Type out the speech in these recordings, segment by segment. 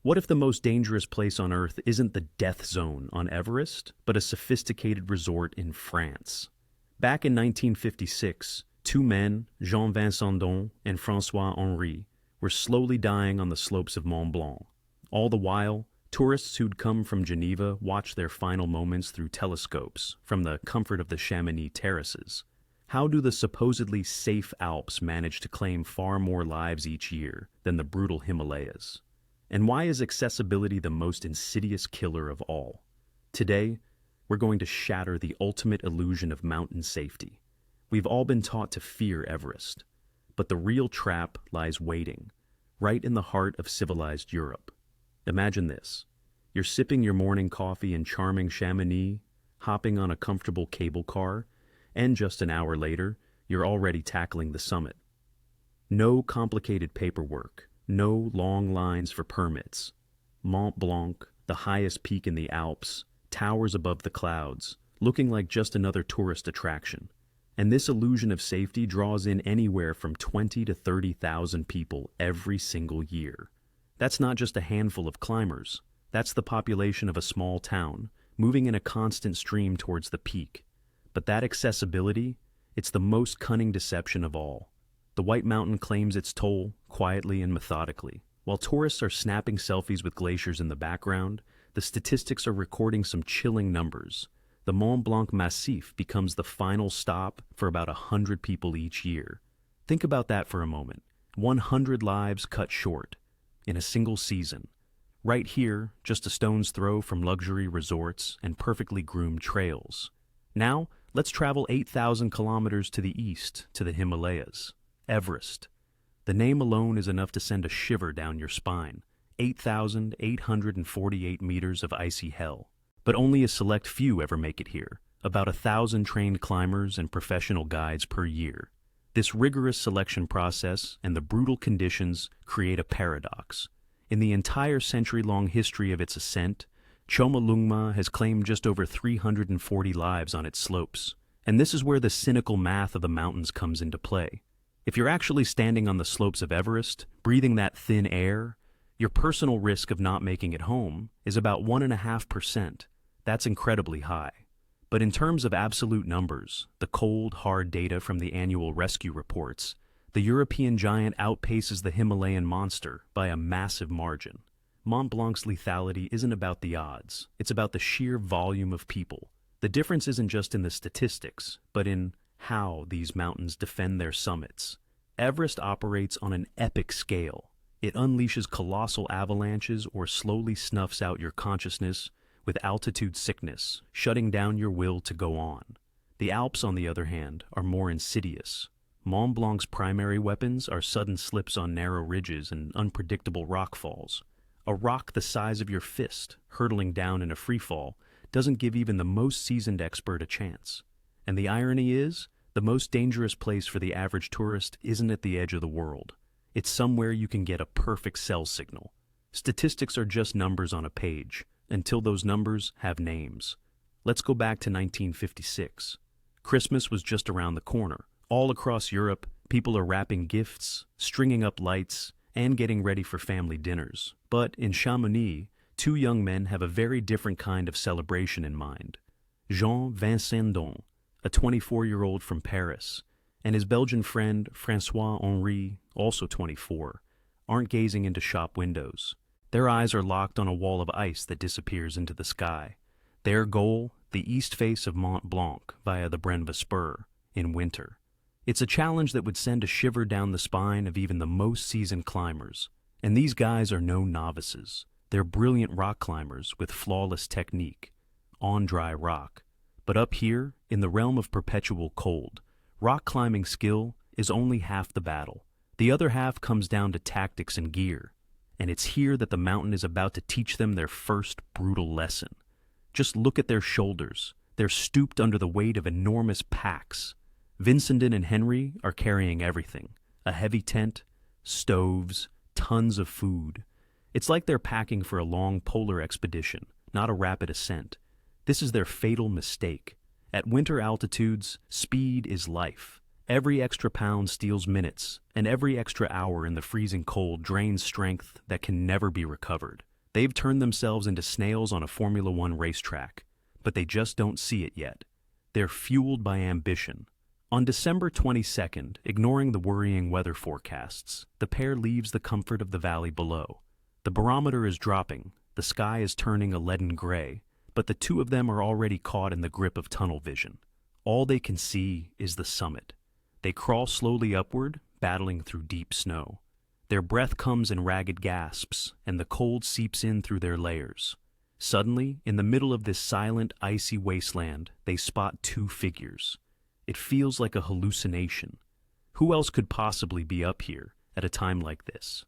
What if the most dangerous place on Earth isn't the death zone on Everest, but a sophisticated resort in France? Back in 1956, two men, Jean Vincendon and François Henri, were slowly dying on the slopes of Mont Blanc. All the while, tourists who'd come from Geneva watched their final moments through telescopes from the comfort of the Chamonix terraces. How do the supposedly safe Alps manage to claim far more lives each year than the brutal Himalayas? And why is accessibility the most insidious killer of all? Today, we're going to shatter the ultimate illusion of mountain safety. We've all been taught to fear Everest, but the real trap lies waiting, right in the heart of civilized Europe. Imagine this. You're sipping your morning coffee in charming Chamonix, hopping on a comfortable cable car, and just an hour later, you're already tackling the summit. No complicated paperwork, no long lines for permits. Mont Blanc, the highest peak in the Alps, towers above the clouds, looking like just another tourist attraction. And this illusion of safety draws in anywhere from 20 to 30,000 people every single year. That's not just a handful of climbers. That's the population of a small town, moving in a constant stream towards the peak. But that accessibility, it's the most cunning deception of all. The White Mountain claims its toll, quietly and methodically. While tourists are snapping selfies with glaciers in the background, the statistics are recording some chilling numbers. The Mont Blanc Massif becomes the final stop for about 100 people each year. Think about that for a moment. 100 lives cut short in a single season. Right here, just a stone's throw from luxury resorts and perfectly groomed trails. Now, let's travel 8,000 kilometers to the east to the Himalayas. Everest. The name alone is enough to send a shiver down your spine. 8,848 meters of icy hell. But only a select few ever make it here. About 1,000 trained climbers and professional guides per year. This rigorous selection process and the brutal conditions create a paradox. In the entire century-long history of its ascent, Chomolungma has claimed just over 340 lives on its slopes. And this is where the cynical math of the mountains comes into play. If you're actually standing on the slopes of Everest, breathing that thin air, your personal risk of not making it home is about 1.5%. That's incredibly high. But in terms of absolute numbers, the cold, hard data from the annual rescue reports, the European giant outpaces the Himalayan monster by a massive margin. Mont Blanc's lethality isn't about the odds, it's about the sheer volume of people. The difference isn't just in the statistics, but in how these mountains defend their summits. Everest operates on an epic scale. It unleashes colossal avalanches or slowly snuffs out your consciousness with altitude sickness, shutting down your will to go on. The Alps, on the other hand, are more insidious. Mont Blanc's primary weapons are sudden slips on narrow ridges and unpredictable rock falls. A rock the size of your fist, hurtling down in a freefall, doesn't give even the most seasoned expert a chance. And the irony is, the most dangerous place for the average tourist isn't at the edge of the world. It's somewhere you can get a perfect cell signal. Statistics are just numbers on a page, until those numbers have names. Let's go back to 1956. Christmas was just around the corner. All across Europe, people are wrapping gifts, stringing up lights, and getting ready for family dinners. But in Chamonix, two young men have a very different kind of celebration in mind. Jean Vincendon, a 24-year-old from Paris, and his Belgian friend François Henri, also 24, aren't gazing into shop windows. Their eyes are locked on a wall of ice that disappears into the sky. Their goal, the east face of Mont Blanc via the Brenva Spur, in winter. It's a challenge that would send a shiver down the spine of even the most seasoned climbers. And these guys are no novices. They're brilliant rock climbers with flawless technique, on dry rock. But up here, in the realm of perpetual cold, rock climbing skill is only half the battle. The other half comes down to tactics and gear. And it's here that the mountain is about to teach them their first brutal lesson. Just look at their shoulders. They're stooped under the weight of enormous packs. Vincendon and Henry are carrying everything. A heavy tent, stoves, tons of food. It's like they're packing for a long polar expedition, not a rapid ascent. This is their fatal mistake. At winter altitudes, speed is life. Every extra pound steals minutes, and every extra hour in the freezing cold drains strength that can never be recovered. They've turned themselves into snails on a Formula One racetrack, but they just don't see it yet. They're fueled by ambition. On December 22nd, ignoring the worrying weather forecasts, the pair leaves the comfort of the valley below. The barometer is dropping, the sky is turning a leaden gray, but the two of them are already caught in the grip of tunnel vision. All they can see is the summit. They crawl slowly upward, battling through deep snow. Their breath comes in ragged gasps, and the cold seeps in through their layers. Suddenly, in the middle of this silent, icy wasteland, they spot two figures. It feels like a hallucination. Who else could possibly be up here at a time like this?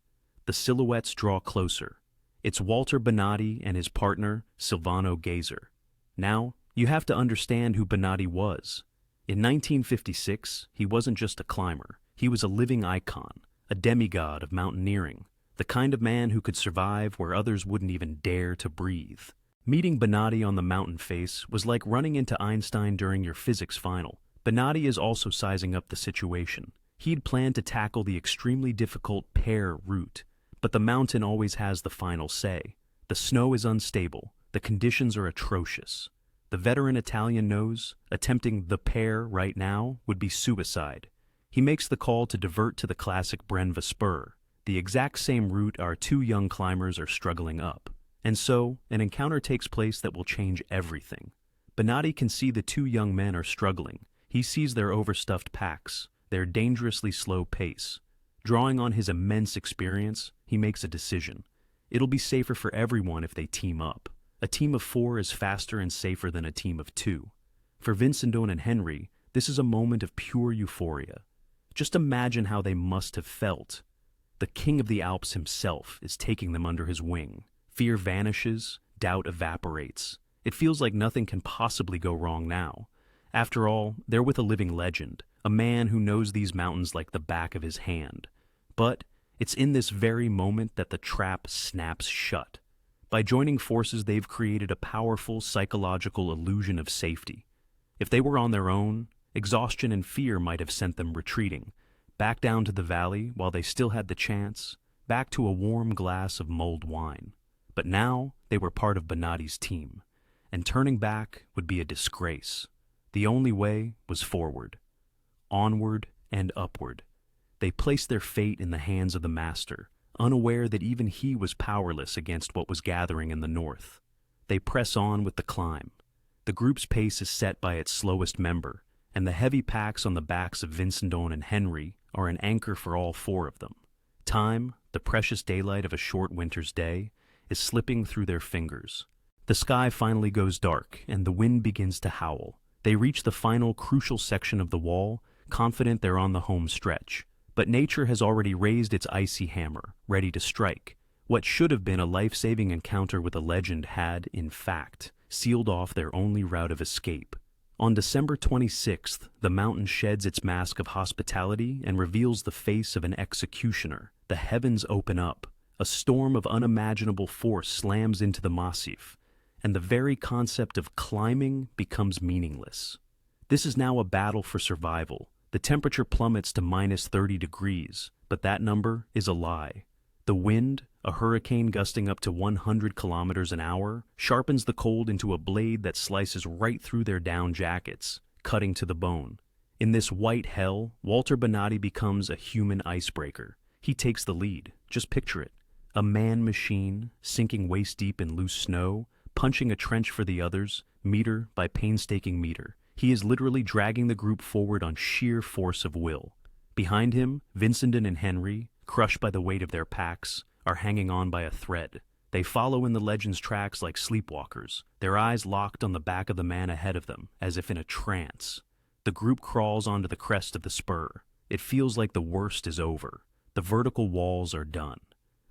The silhouettes draw closer. It's Walter Bonatti and his partner, Silvano Gazer. Now, you have to understand who Bonatti was. In 1956, he wasn't just a climber. He was a living icon, a demigod of mountaineering, the kind of man who could survive where others wouldn't even dare to breathe. Meeting Bonatti on the mountain face was like running into Einstein during your physics final. Bonatti is also sizing up the situation. He'd planned to tackle the extremely difficult pear route, but the mountain always has the final say. The snow is unstable. The conditions are atrocious. The veteran Italian knows attempting the pear right now would be suicide. He makes the call to divert to the classic Brenva spur, the exact same route our two young climbers are struggling up. And so, an encounter takes place that will change everything. Bonatti can see the two young men are struggling. He sees their overstuffed packs, their dangerously slow pace. Drawing on his immense experience, he makes a decision. It'll be safer for everyone if they team up. A team of 4 is faster and safer than a team of 2. For Vincendon and Henry, this is a moment of pure euphoria. Just imagine how they must have felt. The king of the Alps himself is taking them under his wing. Fear vanishes, doubt evaporates. It feels like nothing can possibly go wrong now. After all, they're with a living legend, a man who knows these mountains like the back of his hand. But it's in this very moment that the trap snaps shut. By joining forces, they've created a powerful psychological illusion of safety. If they were on their own, exhaustion and fear might have sent them retreating, back down to the valley while they still had the chance, back to a warm glass of mulled wine. But now they were part of Bonatti's team, and turning back would be a disgrace. The only way was forward, onward and upward. They placed their fate in the hands of the master, unaware that even he was powerless against what was gathering in the north. They press on with the climb. The group's pace is set by its slowest member, and the heavy packs on the backs of Vincendon and Henry are an anchor for all 4 of them. Time, the precious daylight of a short winter's day, is slipping through their fingers. The sky finally goes dark, and the wind begins to howl. They reach the final crucial section of the wall, confident they're on the home stretch. But nature has already raised its icy hammer, ready to strike. What should have been a life-saving encounter with a legend had, in fact, sealed off their only route of escape. On December 26th, the mountain sheds its mask of hospitality and reveals the face of an executioner. The heavens open up. A storm of unimaginable force slams into the massif, and the very concept of climbing becomes meaningless. This is now a battle for survival. The temperature plummets to minus 30 degrees, but that number is a lie. The wind, a hurricane gusting up to 100 kilometers an hour, sharpens the cold into a blade that slices right through their down jackets, cutting to the bone. In this white hell, Walter Bonatti becomes a human icebreaker. He takes the lead. Just picture it. A man-machine, sinking waist-deep in loose snow, punching a trench for the others, meter by painstaking meter. He is literally dragging the group forward on sheer force of will. Behind him, Vincendon and Henry, crushed by the weight of their packs, are hanging on by a thread. They follow in the legend's tracks like sleepwalkers, their eyes locked on the back of the man ahead of them, as if in a trance. The group crawls onto the crest of the spur. It feels like the worst is over. The vertical walls are done.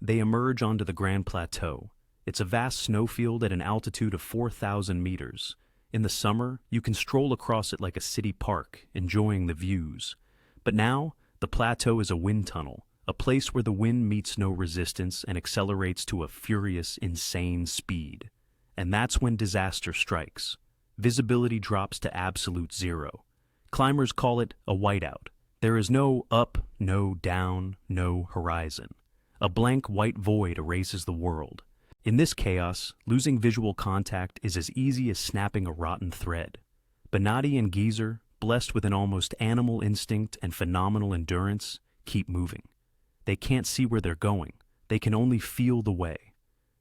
They emerge onto the Grand Plateau. It's a vast snowfield at an altitude of 4,000 meters. In the summer, you can stroll across it like a city park, enjoying the views. But now, the plateau is a wind tunnel, a place where the wind meets no resistance and accelerates to a furious, insane speed. And that's when disaster strikes. Visibility drops to absolute zero. Climbers call it a whiteout. There is no up, no down, no horizon. A blank white void erases the world. In this chaos, losing visual contact is as easy as snapping a rotten thread. Bonatti and Geezer, blessed with an almost animal instinct and phenomenal endurance, keep moving. They can't see where they're going. They can only feel the way.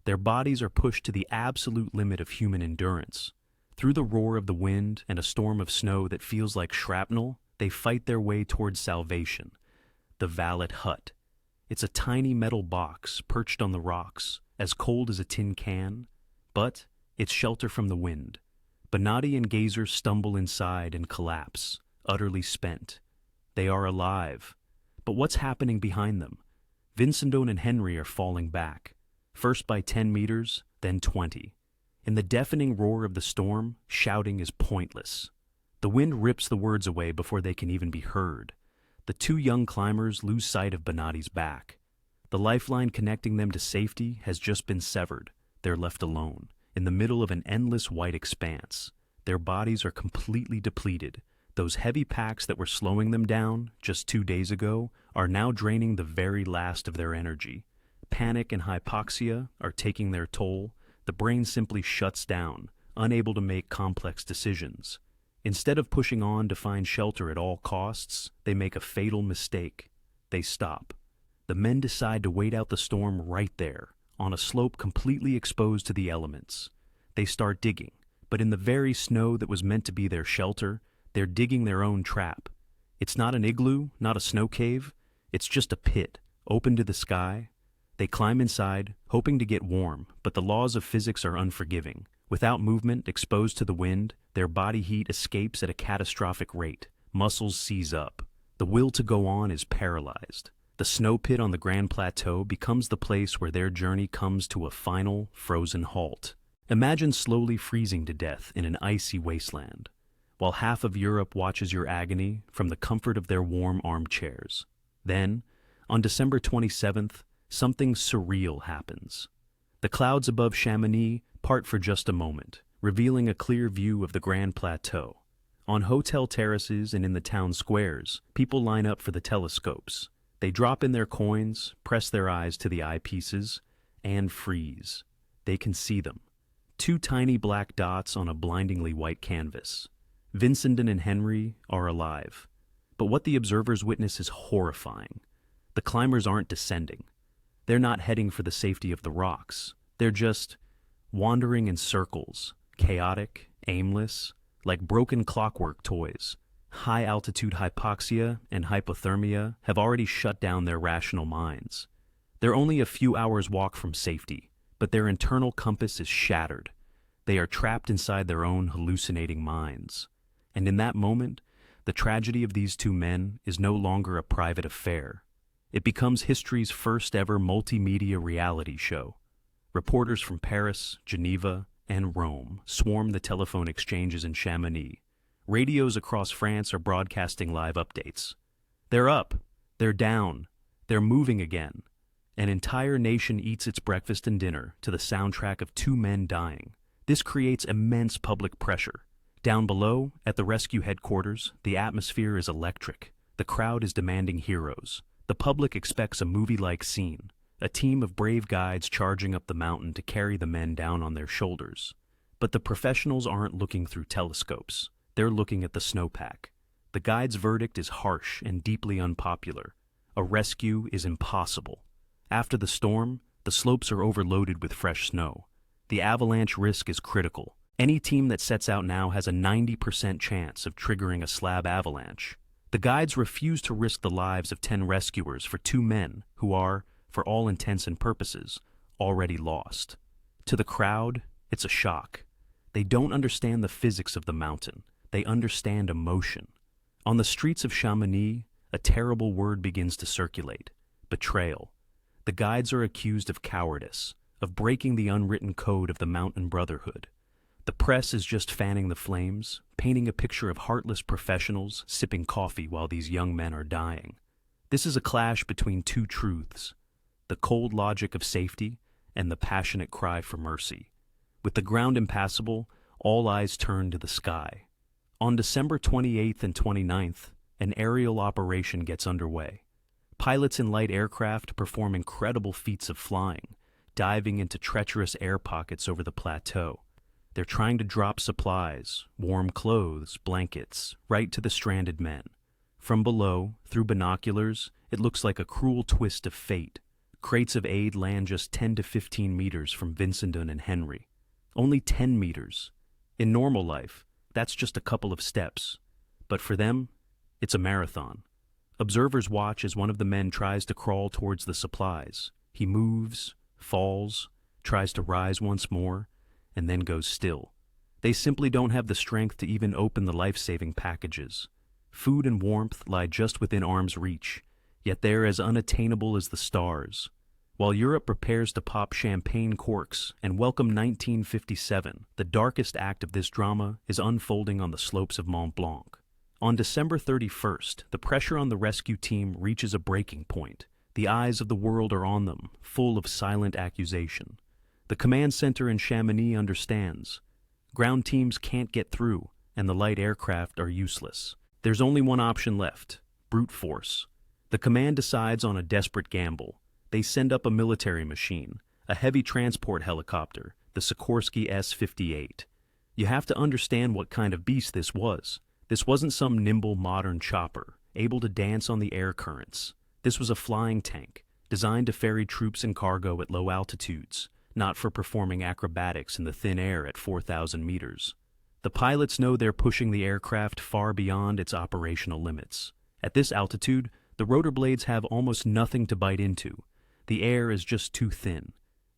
Their bodies are pushed to the absolute limit of human endurance. Through the roar of the wind and a storm of snow that feels like shrapnel, they fight their way towards salvation. The Valet hut. It's a tiny metal box perched on the rocks, as cold as a tin can, but it's shelter from the wind. Bonatti and Geezer stumble inside and collapse, utterly spent. They are alive. But what's happening behind them? Vincendone and Henry are falling back, first by 10 meters, then 20. In the deafening roar of the storm, shouting is pointless. The wind rips the words away before they can even be heard. The two young climbers lose sight of Bonatti's back. The lifeline connecting them to safety has just been severed. They're left alone, in the middle of an endless white expanse. Their bodies are completely depleted. Those heavy packs that were slowing them down just 2 days ago are now draining the very last of their energy. Panic and hypoxia are taking their toll. The brain simply shuts down, unable to make complex decisions. Instead of pushing on to find shelter at all costs, they make a fatal mistake. They stop. The men decide to wait out the storm right there, on a slope completely exposed to the elements. They start digging, but in the very snow that was meant to be their shelter, they're digging their own trap. It's not an igloo, not a snow cave. It's just a pit, open to the sky. They climb inside, hoping to get warm, but the laws of physics are unforgiving. Without movement, exposed to the wind, their body heat escapes at a catastrophic rate. Muscles seize up. The will to go on is paralyzed. The snow pit on the Grand Plateau becomes the place where their journey comes to a final, frozen halt. Imagine slowly freezing to death in an icy wasteland, while half of Europe watches your agony from the comfort of their warm armchairs. Then, on December 27th, something surreal happens. The clouds above Chamonix part for just a moment, revealing a clear view of the Grand Plateau. On hotel terraces and in the town squares, people line up for the telescopes. They drop in their coins, press their eyes to the eyepieces, and freeze. They can see them. 2 tiny black dots on a blindingly white canvas. Vincendon and Henry are alive. But what the observers witness is horrifying. The climbers aren't descending. They're not heading for the safety of the rocks. They're just wandering in circles, chaotic, aimless, like broken clockwork toys. High-altitude hypoxia and hypothermia have already shut down their rational minds. They're only a few hours' walk from safety, but their internal compass is shattered. They are trapped inside their own hallucinating minds. And in that moment, the tragedy of these 2 men is no longer a private affair. It becomes history's first ever multimedia reality show. Reporters from Paris, Geneva, and Rome swarm the telephone exchanges in Chamonix. Radios across France are broadcasting live updates. They're up, they're down, they're moving again. An entire nation eats its breakfast and dinner to the soundtrack of 2 men dying. This creates immense public pressure. Down below, at the rescue headquarters, the atmosphere is electric. The crowd is demanding heroes. The public expects a movie-like scene, a team of brave guides charging up the mountain to carry the men down on their shoulders. But the professionals aren't looking through telescopes. They're looking at the snowpack. The guide's verdict is harsh and deeply unpopular. A rescue is impossible. After the storm, the slopes are overloaded with fresh snow. The avalanche risk is critical. Any team that sets out now has a 90% chance of triggering a slab avalanche. The guides refuse to risk the lives of 10 rescuers for 2 men who are, for all intents and purposes, already lost. To the crowd, it's a shock. They don't understand the physics of the mountain. They understand emotion. On the streets of Chamonix, a terrible word begins to circulate: betrayal. The guides are accused of cowardice, of breaking the unwritten code of the mountain brotherhood. The press is just fanning the flames, painting a picture of heartless professionals sipping coffee while these young men are dying. This is a clash between 2 truths: the cold logic of safety and the passionate cry for mercy. With the ground impassable, all eyes turn to the sky. On December 28th and 29th, an aerial operation gets underway. Pilots in light aircraft perform incredible feats of flying, diving into treacherous air pockets over the plateau. They're trying to drop supplies, warm clothes, blankets, right to the stranded men. From below, through binoculars, it looks like a cruel twist of fate. Crates of aid land just 10 to 15 meters from Vincendon and Henry. Only 10 meters. In normal life, that's just a couple of steps. But for them, it's a marathon. Observers watch as one of the men tries to crawl towards the supplies. He moves, falls, tries to rise once more, and then goes still. They simply don't have the strength to even open the life-saving packages. Food and warmth lie just within arm's reach, yet they're as unattainable as the stars. While Europe prepares to pop champagne corks and welcome 1957, the darkest act of this drama is unfolding on the slopes of Mont Blanc. On December 31st, the pressure on the rescue team reaches a breaking point. The eyes of the world are on them, full of silent accusation. The command center in Chamonix understands. Ground teams can't get through, and the light aircraft are useless. There's only one option left: brute force. The command decides on a desperate gamble. They send up a military machine, a heavy transport helicopter, the Sikorsky S-58. You have to understand what kind of beast this was. This wasn't some nimble modern chopper, able to dance on the air currents. This was a flying tank, designed to ferry troops and cargo at low altitudes, not for performing acrobatics in the thin air at 4,000 meters. The pilots know they're pushing the aircraft far beyond its operational limits. At this altitude, the rotor blades have almost nothing to bite into. The air is just too thin.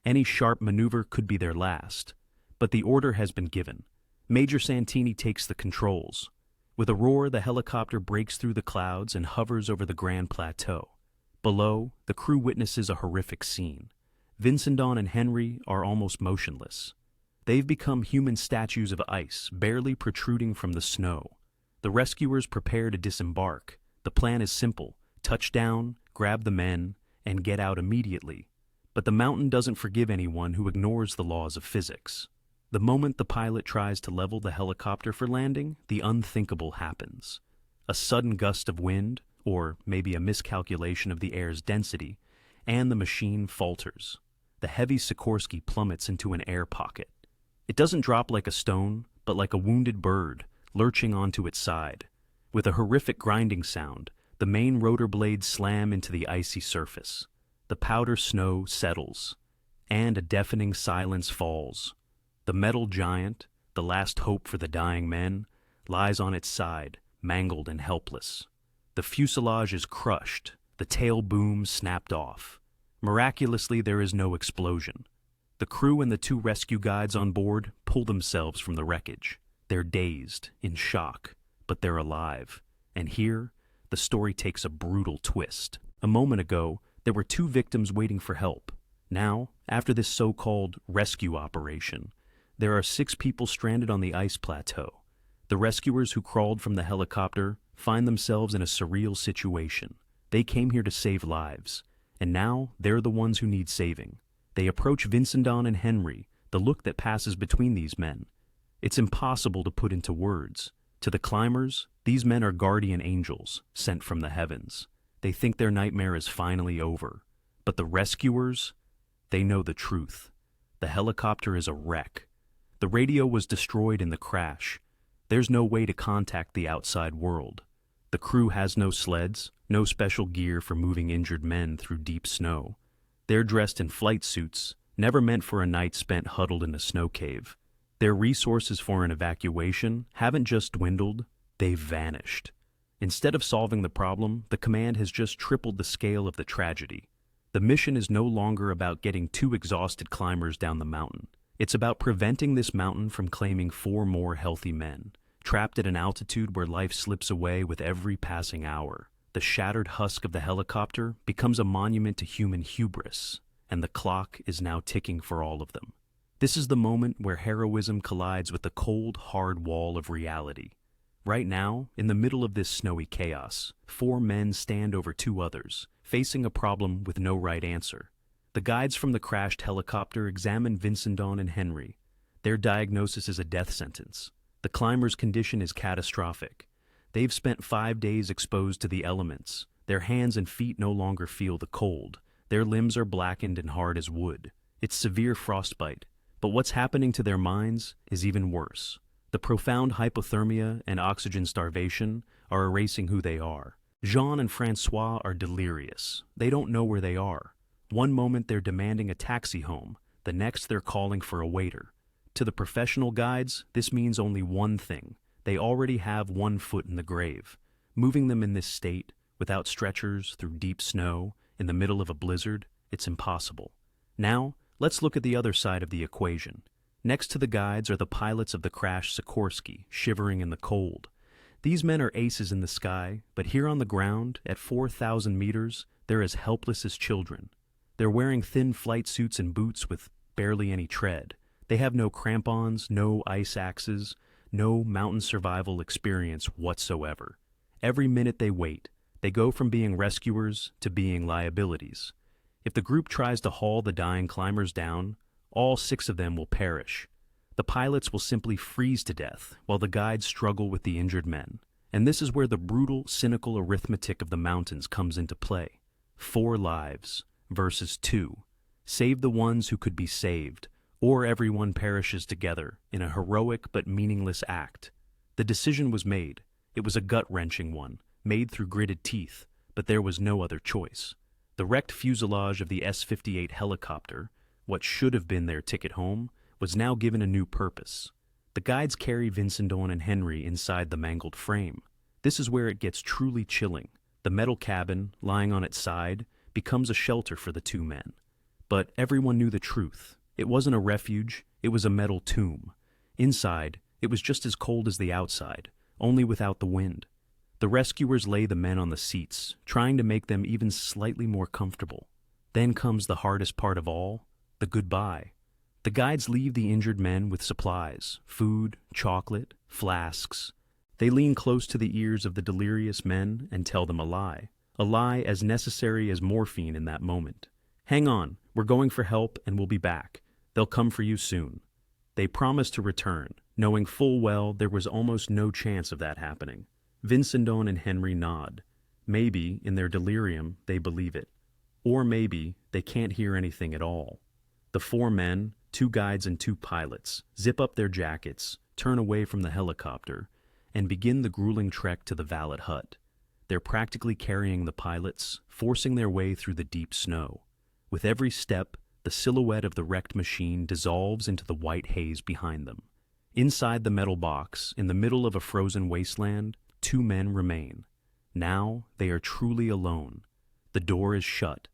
Any sharp maneuver could be their last. But the order has been given. Major Santini takes the controls. With a roar, the helicopter breaks through the clouds and hovers over the Grand Plateau. Below, the crew witnesses a horrific scene. Vincendon and Henry are almost motionless. They've become human statues of ice, barely protruding from the snow. The rescuers prepare to disembark. The plan is simple: touch down, grab the men, and get out immediately. But the mountain doesn't forgive anyone who ignores the laws of physics. The moment the pilot tries to level the helicopter for landing, the unthinkable happens. A sudden gust of wind, or maybe a miscalculation of the air's density, and the machine falters. The heavy Sikorsky plummets into an air pocket. It doesn't drop like a stone, but like a wounded bird, lurching onto its side. With a horrific grinding sound, the main rotor blades slam into the icy surface. The powder snow settles, and a deafening silence falls. The metal giant, the last hope for the dying men, lies on its side, mangled and helpless. The fuselage is crushed, the tail boom snapped off. Miraculously, there is no explosion. The crew and the two rescue guides on board pull themselves from the wreckage. They're dazed, in shock, but they're alive. And here, the story takes a brutal twist. A moment ago, there were 2 victims waiting for help. Now, after this so-called rescue operation, there are 6 people stranded on the ice plateau. The rescuers who crawled from the helicopter find themselves in a surreal situation. They came here to save lives, and now they're the ones who need saving. They approach Vincendon and Henry, the look that passes between these men. It's impossible to put into words. To the climbers, these men are guardian angels, sent from the heavens. They think their nightmare is finally over. But the rescuers, they know the truth. The helicopter is a wreck. The radio was destroyed in the crash. There's no way to contact the outside world. The crew has no sleds, no special gear for moving injured men through deep snow. They're dressed in flight suits, never meant for a night spent huddled in a snow cave. Their resources for an evacuation haven't just dwindled, they've vanished. Instead of solving the problem, the command has just tripled the scale of the tragedy. The mission is no longer about getting 2 exhausted climbers down the mountain. It's about preventing this mountain from claiming 4 more healthy men, trapped at an altitude where life slips away with every passing hour. The shattered husk of the helicopter becomes a monument to human hubris, and the clock is now ticking for all of them. This is the moment where heroism collides with the cold, hard wall of reality. Right now, in the middle of this snowy chaos, 4 men stand over 2 others, facing a problem with no right answer. The guides from the crashed helicopter examine Vincendon and Henry. Their diagnosis is a death sentence. The climber's condition is catastrophic. They've spent 5 days exposed to the elements. Their hands and feet no longer feel the cold. Their limbs are blackened and hard as wood. It's severe frostbite, but what's happening to their minds is even worse. The profound hypothermia and oxygen starvation are erasing who they are. Jean and Francois are delirious. They don't know where they are. One moment they're demanding a taxi home, the next they're calling for a waiter. To the professional guides, this means only one thing. They already have one foot in the grave. Moving them in this state, without stretchers, through deep snow, in the middle of a blizzard, it's impossible. Now, let's look at the other side of the equation. Next to the guides are the pilots of the crashed Sikorsky, shivering in the cold. These men are aces in the sky, but here on the ground, at 4,000 meters, they're as helpless as children. They're wearing thin flight suits and boots with barely any tread. They have no crampons, no ice axes, no mountain survival experience whatsoever. Every minute they wait, they go from being rescuers to being liabilities. If the group tries to haul the dying climbers down, all 6 of them will perish. The pilots will simply freeze to death, while the guides struggle with the injured men. And this is where the brutal, cynical arithmetic of the mountains comes into play. 4 lives versus 2. Save the ones who could be saved, or everyone perishes together in a heroic but meaningless act. The decision was made. It was a gut-wrenching one, made through gritted teeth, but there was no other choice. The wrecked fuselage of the S-58 helicopter, what should have been their ticket home, was now given a new purpose. The guides carry Vincendon and Henry inside the mangled frame. This is where it gets truly chilling. The metal cabin, lying on its side, becomes a shelter for the 2 men. But everyone knew the truth. It wasn't a refuge, it was a metal tomb. Inside, it was just as cold as the outside, only without the wind. The rescuers lay the men on the seats, trying to make them even slightly more comfortable. Then comes the hardest part of all, the goodbye. The guides leave the injured men with supplies, food, chocolate, flasks. They lean close to the ears of the delirious men and tell them a lie as necessary as morphine in that moment. Hang on, we're going for help and we'll be back. They'll come for you soon. They promise to return, knowing full well there was almost no chance of that happening. Vincendon and Henry nod. Maybe, in their delirium, they believe it. Or maybe they can't hear anything at all. The 4 men, 2 guides and 2 pilots, zip up their jackets, turn away from the helicopter, and begin the grueling trek to the valet hut. They're practically carrying the pilots, forcing their way through the deep snow. With every step, the silhouette of the wrecked machine dissolves into the white haze behind them. Inside the metal box, in the middle of a frozen wasteland, 2 men remain. Now they are truly alone. The door is shut,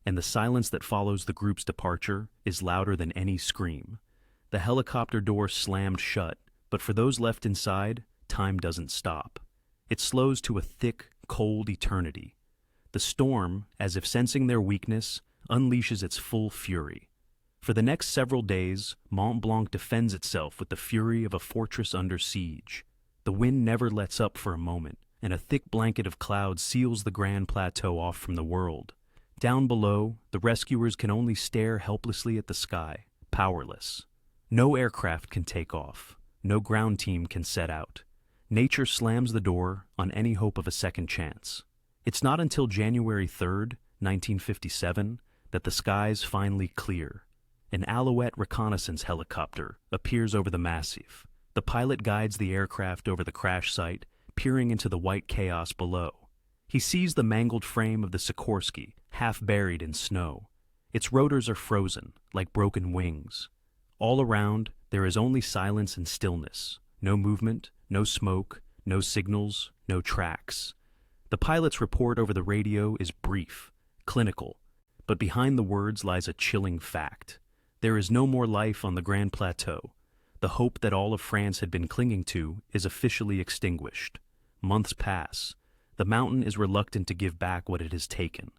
and the silence that follows the group's departure is louder than any scream. The helicopter door slammed shut, but for those left inside, time doesn't stop. It slows to a thick, cold eternity. The storm, as if sensing their weakness, unleashes its full fury. For the next several days, Mont Blanc defends itself with the fury of a fortress under siege. The wind never lets up for a moment, and a thick blanket of cloud seals the Grand Plateau off from the world. Down below, the rescuers can only stare helplessly at the sky, powerless. No aircraft can take off. No ground team can set out. Nature slams the door on any hope of a second chance. It's not until January 3rd, 1957, that the skies finally clear. An Alouette reconnaissance helicopter appears over the massif. The pilot guides the aircraft over the crash site, peering into the white chaos below. He sees the mangled frame of the Sikorsky, half buried in snow. Its rotors are frozen, like broken wings. All around, there is only silence and stillness. No movement, no smoke, no signals, no tracks. The pilot's report over the radio is brief, clinical, but behind the words lies a chilling fact. There is no more life on the Grand Plateau. The hope that all of France had been clinging to is officially extinguished. Months pass. The mountain is reluctant to give back what it has taken.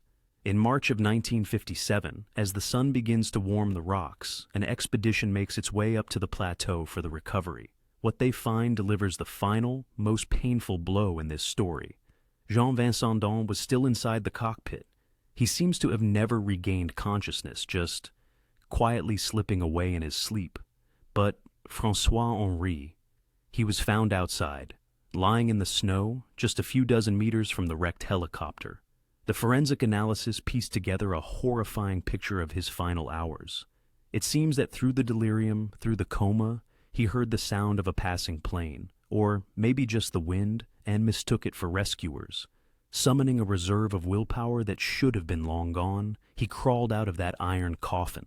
In March of 1957, as the sun begins to warm the rocks, an expedition makes its way up to the plateau for the recovery. What they find delivers the final, most painful blow in this story. Jean Vincendon was still inside the cockpit. He seems to have never regained consciousness, just quietly slipping away in his sleep. But François-Henri, he was found outside, lying in the snow just a few dozen meters from the wrecked helicopter. The forensic analysis pieced together a horrifying picture of his final hours. It seems that through the delirium, through the coma, he heard the sound of a passing plane, or maybe just the wind, and mistook it for rescuers. Summoning a reserve of willpower that should have been long gone, he crawled out of that iron coffin.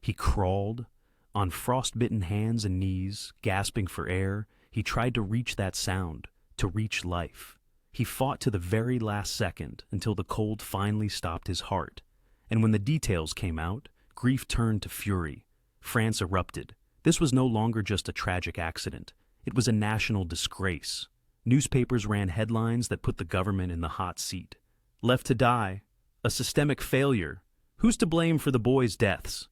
He crawled. On frostbitten hands and knees, gasping for air, he tried to reach that sound, to reach life. He fought to the very last second until the cold finally stopped his heart. And when the details came out, grief turned to fury. France erupted. This was no longer just a tragic accident. It was a national disgrace. Newspapers ran headlines that put the government in the hot seat. Left to die. A systemic failure. Who's to blame for the boys' deaths?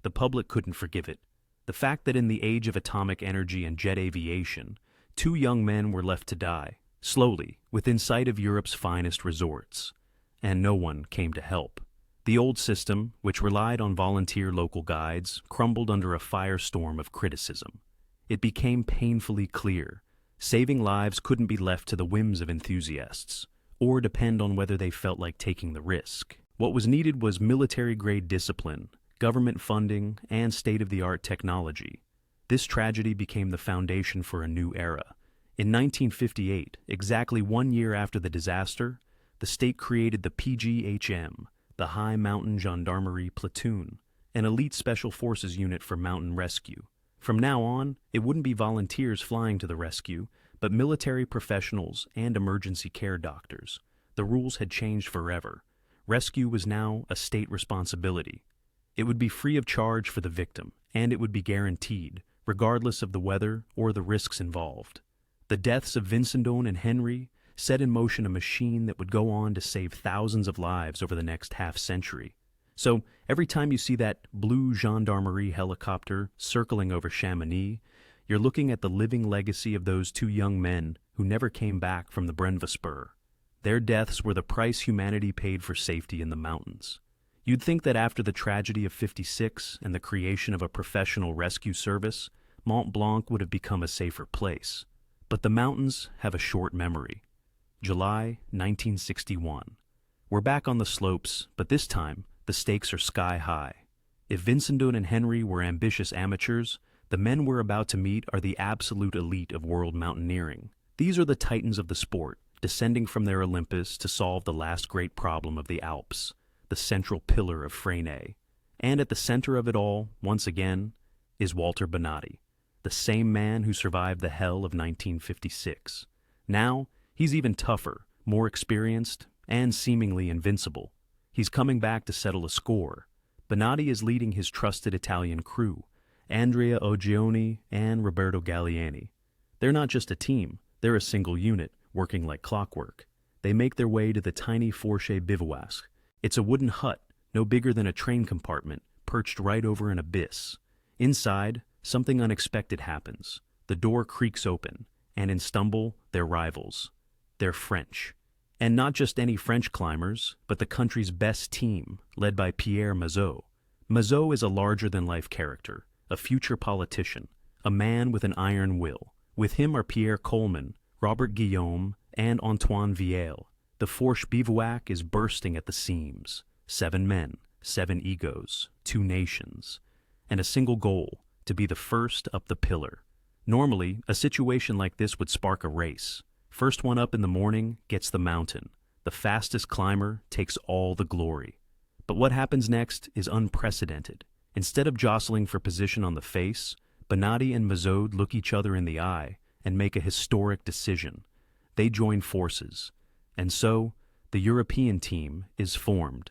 The public couldn't forgive it. The fact that in the age of atomic energy and jet aviation, 2 young men were left to die, slowly, within sight of Europe's finest resorts. And no one came to help. The old system, which relied on volunteer local guides, crumbled under a firestorm of criticism. It became painfully clear. Saving lives couldn't be left to the whims of enthusiasts, or depend on whether they felt like taking the risk. What was needed was military-grade discipline, government funding, and state-of-the-art technology. This tragedy became the foundation for a new era. In 1958, exactly 1 year after the disaster, the state created the PGHM, the High Mountain Gendarmerie Platoon, an elite special forces unit for mountain rescue. From now on, it wouldn't be volunteers flying to the rescue, but military professionals and emergency care doctors. The rules had changed forever. Rescue was now a state responsibility. It would be free of charge for the victim, and it would be guaranteed, regardless of the weather or the risks involved. The deaths of Vincendon and Henry set in motion a machine that would go on to save thousands of lives over the next half-century. So every time you see that blue gendarmerie helicopter circling over Chamonix, you're looking at the living legacy of those 2 young men who never came back from the Brenva Spur. Their deaths were the price humanity paid for safety in the mountains. You'd think that after the tragedy of '56 and the creation of a professional rescue service, Mont Blanc would have become a safer place. But the mountains have a short memory. July 1961. We're back on the slopes, but this time, the stakes are sky high. If Vincendon and Henry were ambitious amateurs, the men we're about to meet are the absolute elite of world mountaineering. These are the titans of the sport, descending from their Olympus to solve the last great problem of the Alps, the central pillar of Freinet. And at the center of it all, once again, is Walter Bonatti, the same man who survived the hell of 1956. Now, he's even tougher, more experienced, and seemingly invincible. He's coming back to settle a score. Bonatti is leading his trusted Italian crew, Andrea Oggioni and Roberto Galliani. They're not just a team, they're a single unit, working like clockwork. They make their way to the tiny Fourche bivouac. It's a wooden hut, no bigger than a train compartment, perched right over an abyss. Inside, something unexpected happens. The door creaks open, and in stumble their rivals. They're French. And not just any French climbers, but the country's best team, led by Pierre Mazot. Mazot is a larger-than-life character, a future politician, a man with an iron will. With him are Pierre Coleman, Robert Guillaume, and Antoine Viel. The Fourche bivouac is bursting at the seams. 7 men, 7 egos, 2 nations, and a single goal, to be the first up the pillar. Normally, a situation like this would spark a race. First one up in the morning gets the mountain. The fastest climber takes all the glory. But what happens next is unprecedented. Instead of jostling for position on the face, Bonatti and Mazot look each other in the eye and make a historic decision. They join forces. And so, the European team is formed.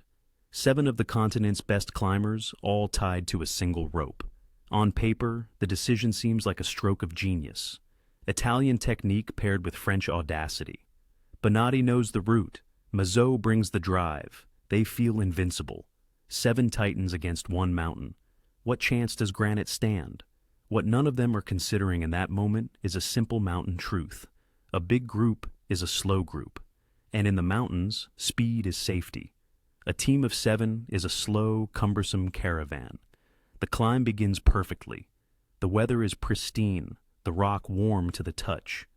7 of the continent's best climbers, all tied to a single rope. On paper, the decision seems like a stroke of genius. Italian technique paired with French audacity. Bonatti knows the route. Mazot brings the drive. They feel invincible. 7 titans against 1 mountain. What chance does granite stand? What none of them are considering in that moment is a simple mountain truth. A big group is a slow group. And in the mountains, speed is safety. A team of 7 is a slow, cumbersome caravan. The climb begins perfectly. The weather is pristine, the rock warm to the touch.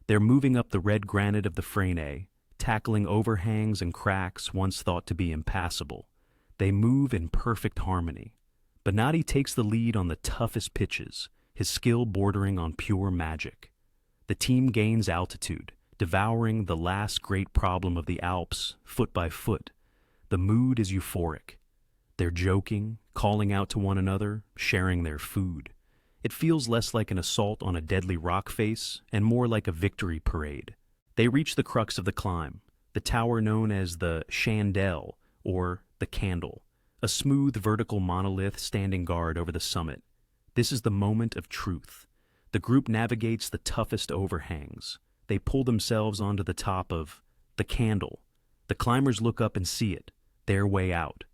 They're moving up the red granite of the Freinet, tackling overhangs and cracks once thought to be impassable. They move in perfect harmony. Bonatti takes the lead on the toughest pitches, his skill bordering on pure magic. The team gains altitude, devouring the last great problem of the Alps, foot by foot. The mood is euphoric. They're joking, calling out to one another, sharing their food. It feels less like an assault on a deadly rock face and more like a victory parade. They reach the crux of the climb, the tower known as the Chandelle, or the Candle, a smooth vertical monolith standing guard over the summit. This is the moment of truth. The group navigates the toughest overhangs. They pull themselves onto the top of the Candle. The climbers look up and see it, their way out.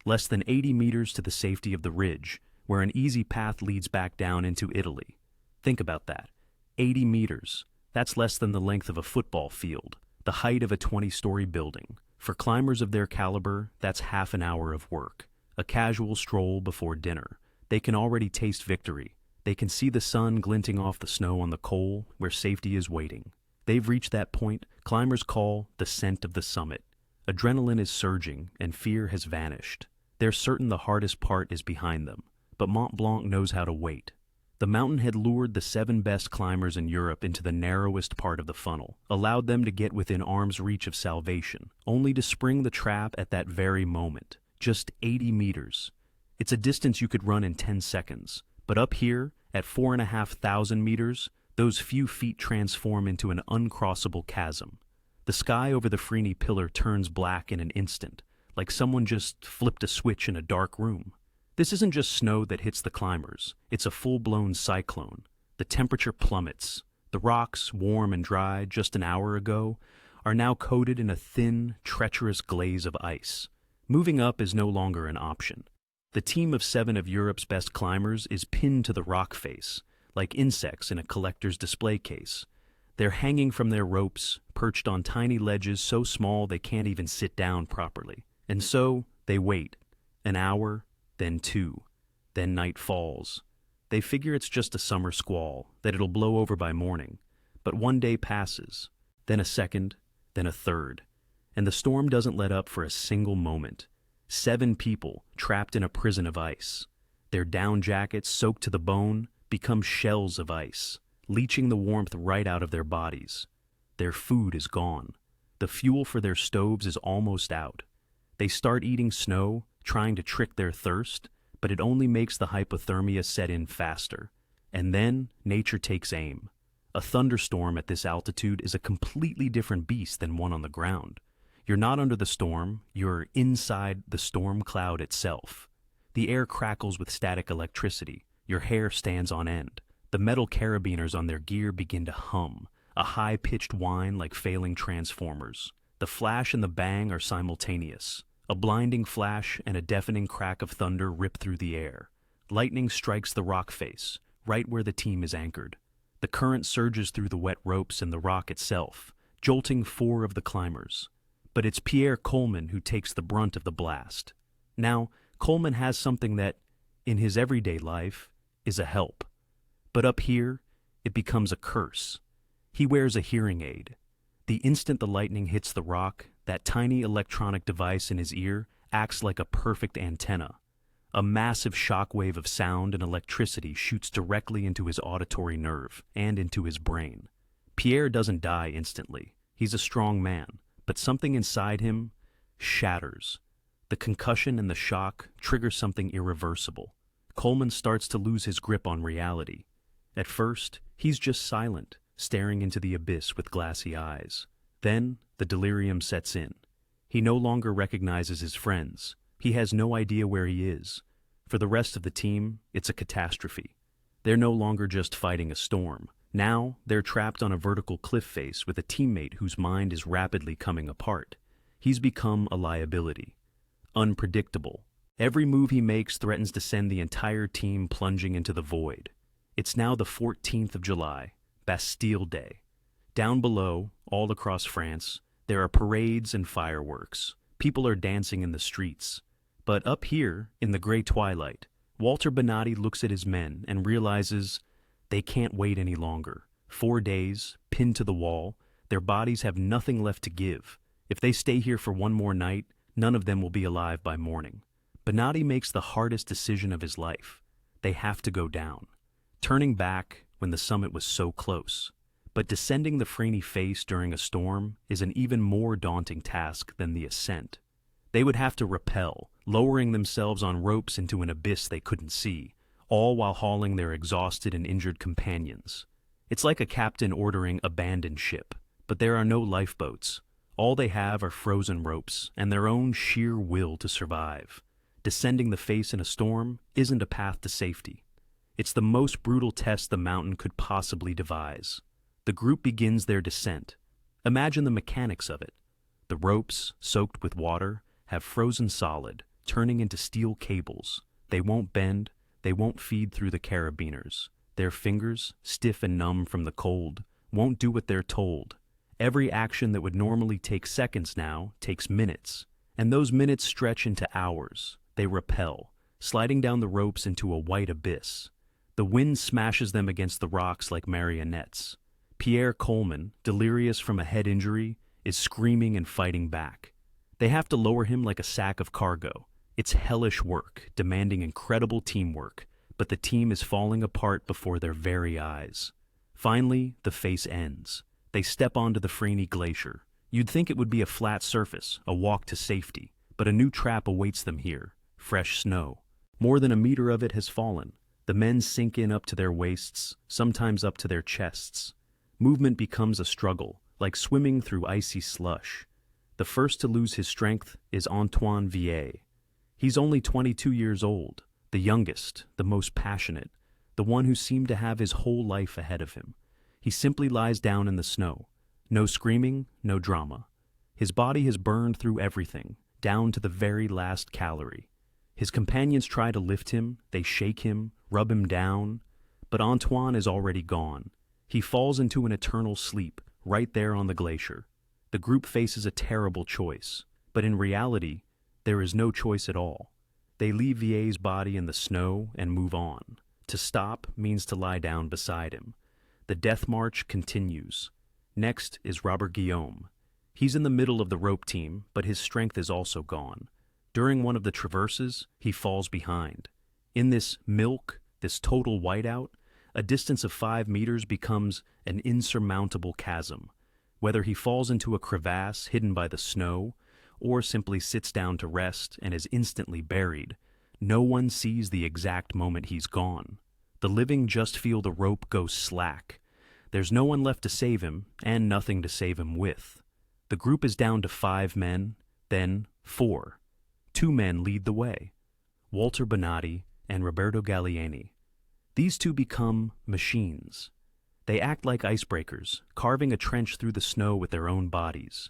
Less than 80 meters to the safety of the ridge, where an easy path leads back down into Italy. Think about that. 80 meters. That's less than the length of a football field, the height of a 20-story building. For climbers of their caliber, that's half an hour of work, a casual stroll before dinner. They can already taste victory. They can see the sun glinting off the snow on the col where safety is waiting. They've reached that point climbers call the scent of the summit. Adrenaline is surging and fear has vanished. They're certain the hardest part is behind them, but Mont Blanc knows how to wait. The mountain had lured the 7 best climbers in Europe into the narrowest part of the funnel, allowed them to get within arm's reach of salvation, only to spring the trap at that very moment. Just 80 meters. It's a distance you could run in 10 seconds. But up here, at 4,500 meters, those few feet transform into an uncrossable chasm. The sky over the Freni pillar turns black in an instant, like someone just flipped a switch in a dark room. This isn't just snow that hits the climbers, it's a full-blown cyclone. The temperature plummets. The rocks, warm and dry just an hour ago, are now coated in a thin, treacherous glaze of ice. Moving up is no longer an option. The team of 7 of Europe's best climbers is pinned to the rock face, like insects in a collector's display case. They're hanging from their ropes, perched on tiny ledges so small they can't even sit down properly. And so, they wait. An hour, then 2. Then night falls. They figure it's just a summer squall, that it'll blow over by morning. But one day passes, then a second, then a third. And the storm doesn't let up for a single moment. 7 people trapped in a prison of ice. Their down jackets, soaked to the bone, become shells of ice, leaching the warmth right out of their bodies. Their food is gone. The fuel for their stoves is almost out. They start eating snow, trying to trick their thirst, but it only makes the hypothermia set in faster. And then nature takes aim. A thunderstorm at this altitude is a completely different beast than one on the ground. You're not under the storm, you're inside the storm cloud itself. The air crackles with static electricity. Your hair stands on end. The metal carabiners on their gear begin to hum, a high-pitched whine like failing transformers. The flash and the bang are simultaneous. A blinding flash and a deafening crack of thunder rip through the air. Lightning strikes the rock face, right where the team is anchored. The current surges through the wet ropes and the rock itself, jolting 4 of the climbers. But it's Pierre Coleman who takes the brunt of the blast. Now, Coleman has something that, in his everyday life, is a help. But up here, it becomes a curse. He wears a hearing aid. The instant the lightning hits the rock, that tiny electronic device in his ear acts like a perfect antenna. A massive shockwave of sound and electricity shoots directly into his auditory nerve and into his brain. Pierre doesn't die instantly. He's a strong man. But something inside him shatters. The concussion and the shock trigger something irreversible. Coleman starts to lose his grip on reality. At first, he's just silent, staring into the abyss with glassy eyes. Then, the delirium sets in. He no longer recognizes his friends. He has no idea where he is. For the rest of the team, it's a catastrophe. They're no longer just fighting a storm. Now, they're trapped on a vertical cliff face with a teammate whose mind is rapidly coming apart. He's become a liability. Unpredictable. Every move he makes threatens to send the entire team plunging into the void. It's now the 14th of July, Bastille Day. Down below, all across France, there are parades and fireworks. People are dancing in the streets. But up here, in the gray twilight, Walter Bonatti looks at his men and realizes they can't wait any longer. 4 days, pinned to the wall, their bodies have nothing left to give. If they stay here for one more night, none of them will be alive by morning. Bonatti makes the hardest decision of his life. They have to go down, turning back when the summit was so close. But descending the Freni face during a storm is an even more daunting task than the ascent. They would have to rappel, lowering themselves on ropes into an abyss they couldn't see, all while hauling their exhausted and injured companions. It's like a captain ordering abandon ship, but there are no lifeboats. All they have are frozen ropes and their own sheer will to survive. Descending the face in a storm isn't a path to safety. It's the most brutal test the mountain could possibly devise. The group begins their descent. Imagine the mechanics of it. The ropes, soaked with water, have frozen solid, turning into steel cables. They won't bend, they won't feed through the carabiners. Their fingers, stiff and numb from the cold, won't do what they're told. Every action that would normally take seconds now takes minutes, and those minutes stretch into hours. They rappel, sliding down the ropes into a white abyss. The wind smashes them against the rocks like marionettes. Pierre Coleman, delirious from a head injury, is screaming and fighting back. They have to lower him like a sack of cargo. It's hellish work, demanding incredible teamwork, but the team is falling apart before their very eyes. Finally, the face ends. They step onto the Freni Glacier. You'd think it would be a flat surface, a walk to safety, but a new trap awaits them here. Fresh snow. More than a meter of it has fallen. The men sink in up to their waists, sometimes up to their chests. Movement becomes a struggle, like swimming through icy slush. The first to lose his strength is Antoine Villet. He's only 22 years old, the youngest, the most passionate, the one who seemed to have his whole life ahead of him. He simply lies down in the snow. No screaming, no drama. His body has burned through everything, down to the very last calorie. His companions try to lift him, they shake him, rub him down, but Antoine is already gone. He falls into an eternal sleep, right there on the glacier. The group faces a terrible choice, but in reality, there is no choice at all. They leave Villet's body in the snow and move on. To stop means to lie down beside him. The death march continues. Next is Robert Guillaume. He's in the middle of the rope team, but his strength is also gone. During one of the traverses, he falls behind. In this milk, this total whiteout, a distance of 5 meters becomes an insurmountable chasm. Whether he falls into a crevasse hidden by the snow, or simply sits down to rest and is instantly buried, no one sees the exact moment he's gone. The living just feel the rope go slack. There's no one left to save him, and nothing to save him with. The group is down to 5 men, then 4. 2 men lead the way, Walter Bonatti and Roberto Gallieni. These two become machines. They act like icebreakers, carving a trench through the snow with their own bodies.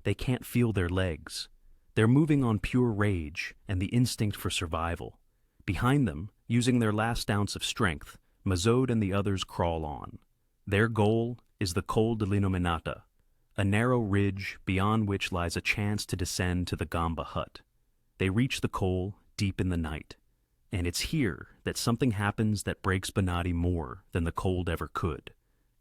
They can't feel their legs. They're moving on pure rage and the instinct for survival. Behind them, using their last ounce of strength, Mazode and the others crawl on. Their goal is the Col de l'Inominata, a narrow ridge beyond which lies a chance to descend to the Gamba hut. They reach the col deep in the night, and it's here that something happens that breaks Bonatti more than the cold ever could.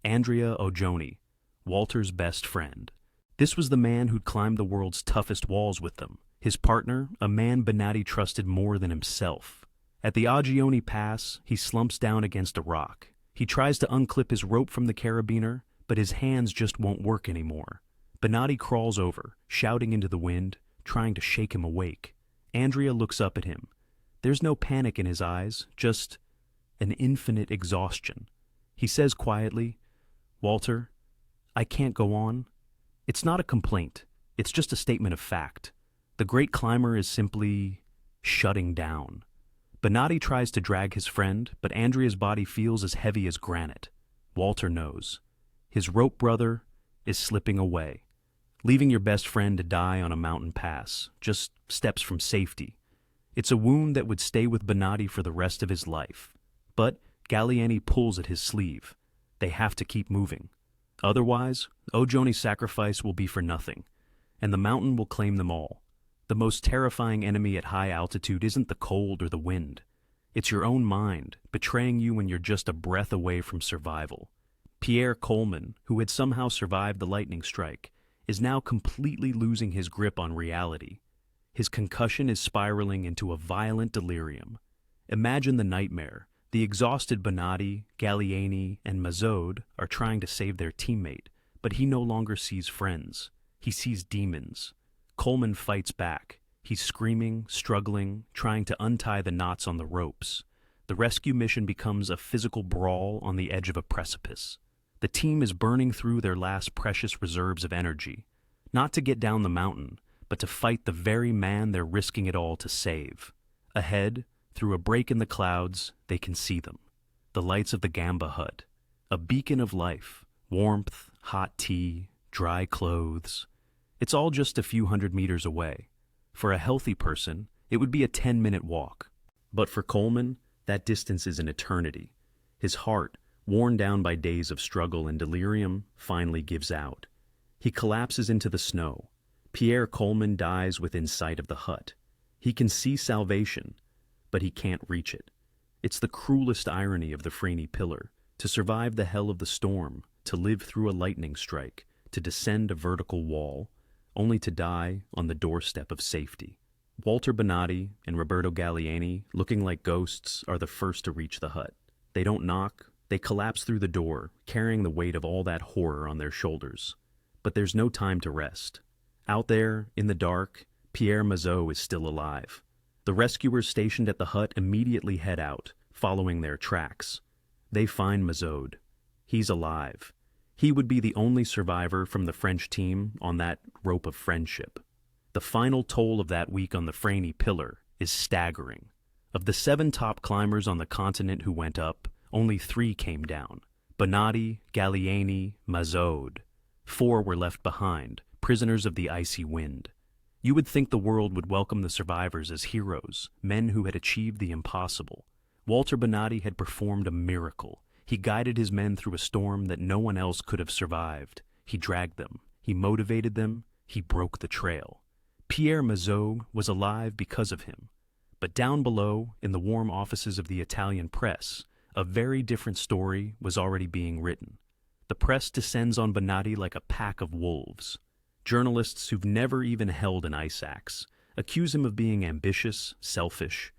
Andrea Ogioni, Walter's best friend. This was the man who'd climbed the world's toughest walls with them. His partner, a man Bonatti trusted more than himself. At the Ogioni Pass, he slumps down against a rock. He tries to unclip his rope from the carabiner, but his hands just won't work anymore. Bonatti crawls over, shouting into the wind, trying to shake him awake. Andrea looks up at him. There's no panic in his eyes, just an infinite exhaustion. He says quietly, "Walter, I can't go on." It's not a complaint. It's just a statement of fact. The great climber is simply shutting down. Bonatti tries to drag his friend, but Andrea's body feels as heavy as granite. Walter knows. His rope brother is slipping away. Leaving your best friend to die on a mountain pass, just steps from safety. It's a wound that would stay with Bonatti for the rest of his life. But Gallieni pulls at his sleeve. They have to keep moving. Otherwise, Ogioni's sacrifice will be for nothing, and the mountain will claim them all. The most terrifying enemy at high altitude isn't the cold or the wind. It's your own mind, betraying you when you're just a breath away from survival. Pierre Coleman, who had somehow survived the lightning strike, is now completely losing his grip on reality. His concussion is spiraling into a violent delirium. Imagine the nightmare. The exhausted Bonatti, Gallieni, and Mazode are trying to save their teammate, but he no longer sees friends. He sees demons. Coleman fights back. He's screaming, struggling, trying to untie the knots on the ropes. The rescue mission becomes a physical brawl on the edge of a precipice. The team is burning through their last precious reserves of energy, not to get down the mountain, but to fight the very man they're risking it all to save. Ahead, through a break in the clouds, they can see them. The lights of the Gamba hut, a beacon of life, warmth, hot tea, dry clothes. It's all just a few hundred meters away. For a healthy person, it would be a 10-minute walk. But for Coleman, that distance is an eternity. His heart, worn down by days of struggle and delirium, finally gives out. He collapses into the snow. Pierre Coleman dies within sight of the hut. He can see salvation, but he can't reach it. It's the cruelest irony of the Freeney Pillar, to survive the hell of the storm, to live through a lightning strike, to descend a vertical wall, only to die on the doorstep of safety. Walter Bonatti and Roberto Gallieni, looking like ghosts, are the first to reach the hut. They don't knock, they collapse through the door, carrying the weight of all that horror on their shoulders. But there's no time to rest. Out there, in the dark, Pierre Mazot is still alive. The rescuers stationed at the hut immediately head out, following their tracks. They find Mazode. He's alive. He would be the only survivor from the French team on that rope of friendship. The final toll of that week on the Freeney Pillar is staggering. Of the 7 top climbers on the continent who went up, only 3 came down. Bonatti, Gallieni, Mazode. 4 were left behind, prisoners of the icy wind. You would think the world would welcome the survivors as heroes, men who had achieved the impossible. Walter Bonatti had performed a miracle. He guided his men through a storm that no one else could have survived. He dragged them. He motivated them. He broke the trail. Pierre Mazot was alive because of him. But down below, in the warm offices of the Italian press, a very different story was already being written. The press descends on Bonatti like a pack of wolves. Journalists who've never even held an ice axe accuse him of being ambitious, selfish,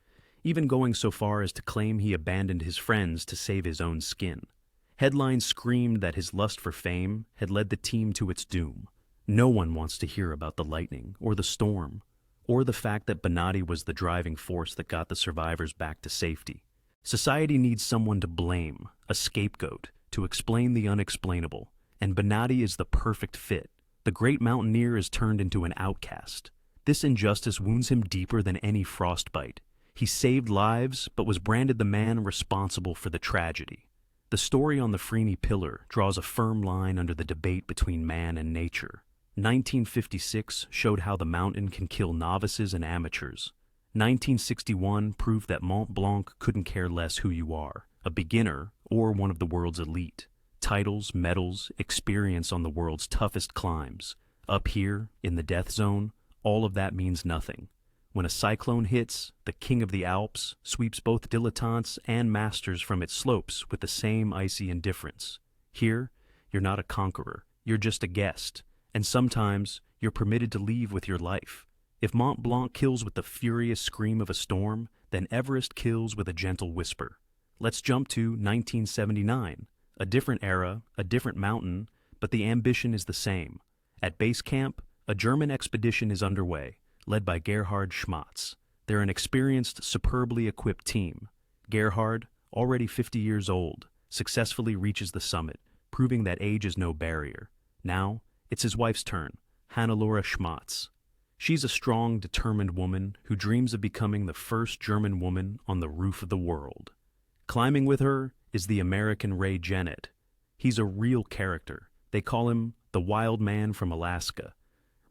even going so far as to claim he abandoned his friends to save his own skin. Headlines screamed that his lust for fame had led the team to its doom. No one wants to hear about the lightning or the storm, or the fact that Bonatti was the driving force that got the survivors back to safety. Society needs someone to blame, a scapegoat, to explain the unexplainable, and Bonatti is the perfect fit. The great mountaineer is turned into an outcast. This injustice wounds him deeper than any frostbite. He saved lives, but was branded the man responsible for the tragedy. The story on the Freeney Pillar draws a firm line under the debate between man and nature. 1956 showed how the mountain can kill novices and amateurs. 1961 proved that Mont Blanc couldn't care less who you are, a beginner or one of the world's elite. Titles, medals, experience on the world's toughest climbs. Up here, in the death zone, all of that means nothing. When a cyclone hits, the king of the Alps sweeps both dilettantes and masters from its slopes with the same icy indifference. Here, you're not a conqueror, you're just a guest, and sometimes you're permitted to leave with your life. If Mont Blanc kills with the furious scream of a storm, then Everest kills with a gentle whisper. Let's jump to 1979. A different era, a different mountain, but the ambition is the same. At base camp, a German expedition is underway, led by Gerhard Schmatz. They're an experienced, superbly equipped team. Gerhard, already 50 years old, successfully reaches the summit, proving that age is no barrier. Now, it's his wife's turn, Hannelore Schmatz. She's a strong, determined woman who dreams of becoming the first German woman on the roof of the world. Climbing with her is the American Ray Jennett. He's a real character. They call him the Wild Man from Alaska.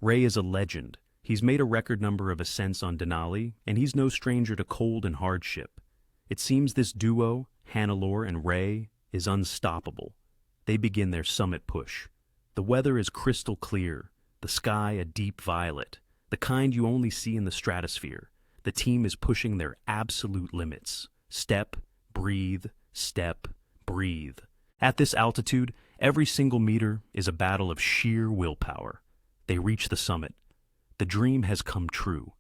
Ray is a legend. He's made a record number of ascents on Denali, and he's no stranger to cold and hardship. It seems this duo, Hannelore and Ray, is unstoppable. They begin their summit push. The weather is crystal clear, the sky a deep violet, the kind you only see in the stratosphere. The team is pushing their absolute limits. Step, breathe, step, breathe. At this altitude, every single meter is a battle of sheer willpower. They reach the summit. The dream has come true.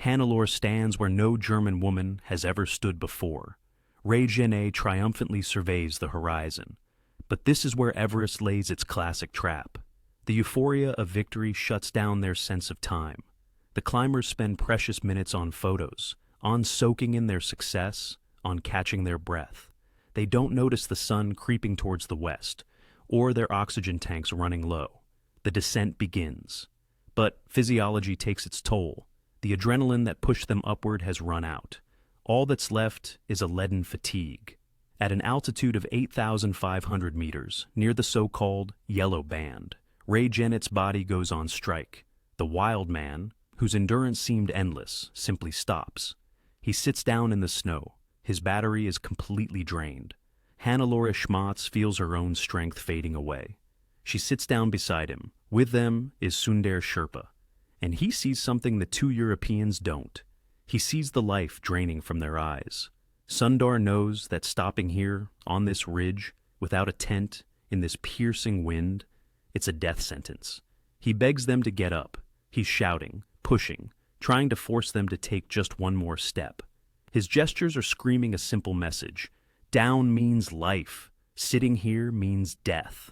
Hannelore stands where no German woman has ever stood before. Ray Genet triumphantly surveys the horizon. But this is where Everest lays its classic trap. The euphoria of victory shuts down their sense of time. The climbers spend precious minutes on photos, on soaking in their success, on catching their breath. They don't notice the sun creeping towards the west, or their oxygen tanks running low. The descent begins. But physiology takes its toll. The adrenaline that pushed them upward has run out. All that's left is a leaden fatigue. At an altitude of 8,500 meters, near the so-called Yellow Band, Ray Genet's body goes on strike. The wild man, whose endurance seemed endless, simply stops. He sits down in the snow. His battery is completely drained. Hannelore Schmatz feels her own strength fading away. She sits down beside him. With them is Sundar Sherpa. And he sees something the two Europeans don't. He sees the life draining from their eyes. Sundar knows that stopping here, on this ridge, without a tent, in this piercing wind, it's a death sentence. He begs them to get up. He's shouting, pushing, trying to force them to take just one more step. His gestures are screaming a simple message. Down means life. Sitting here means death.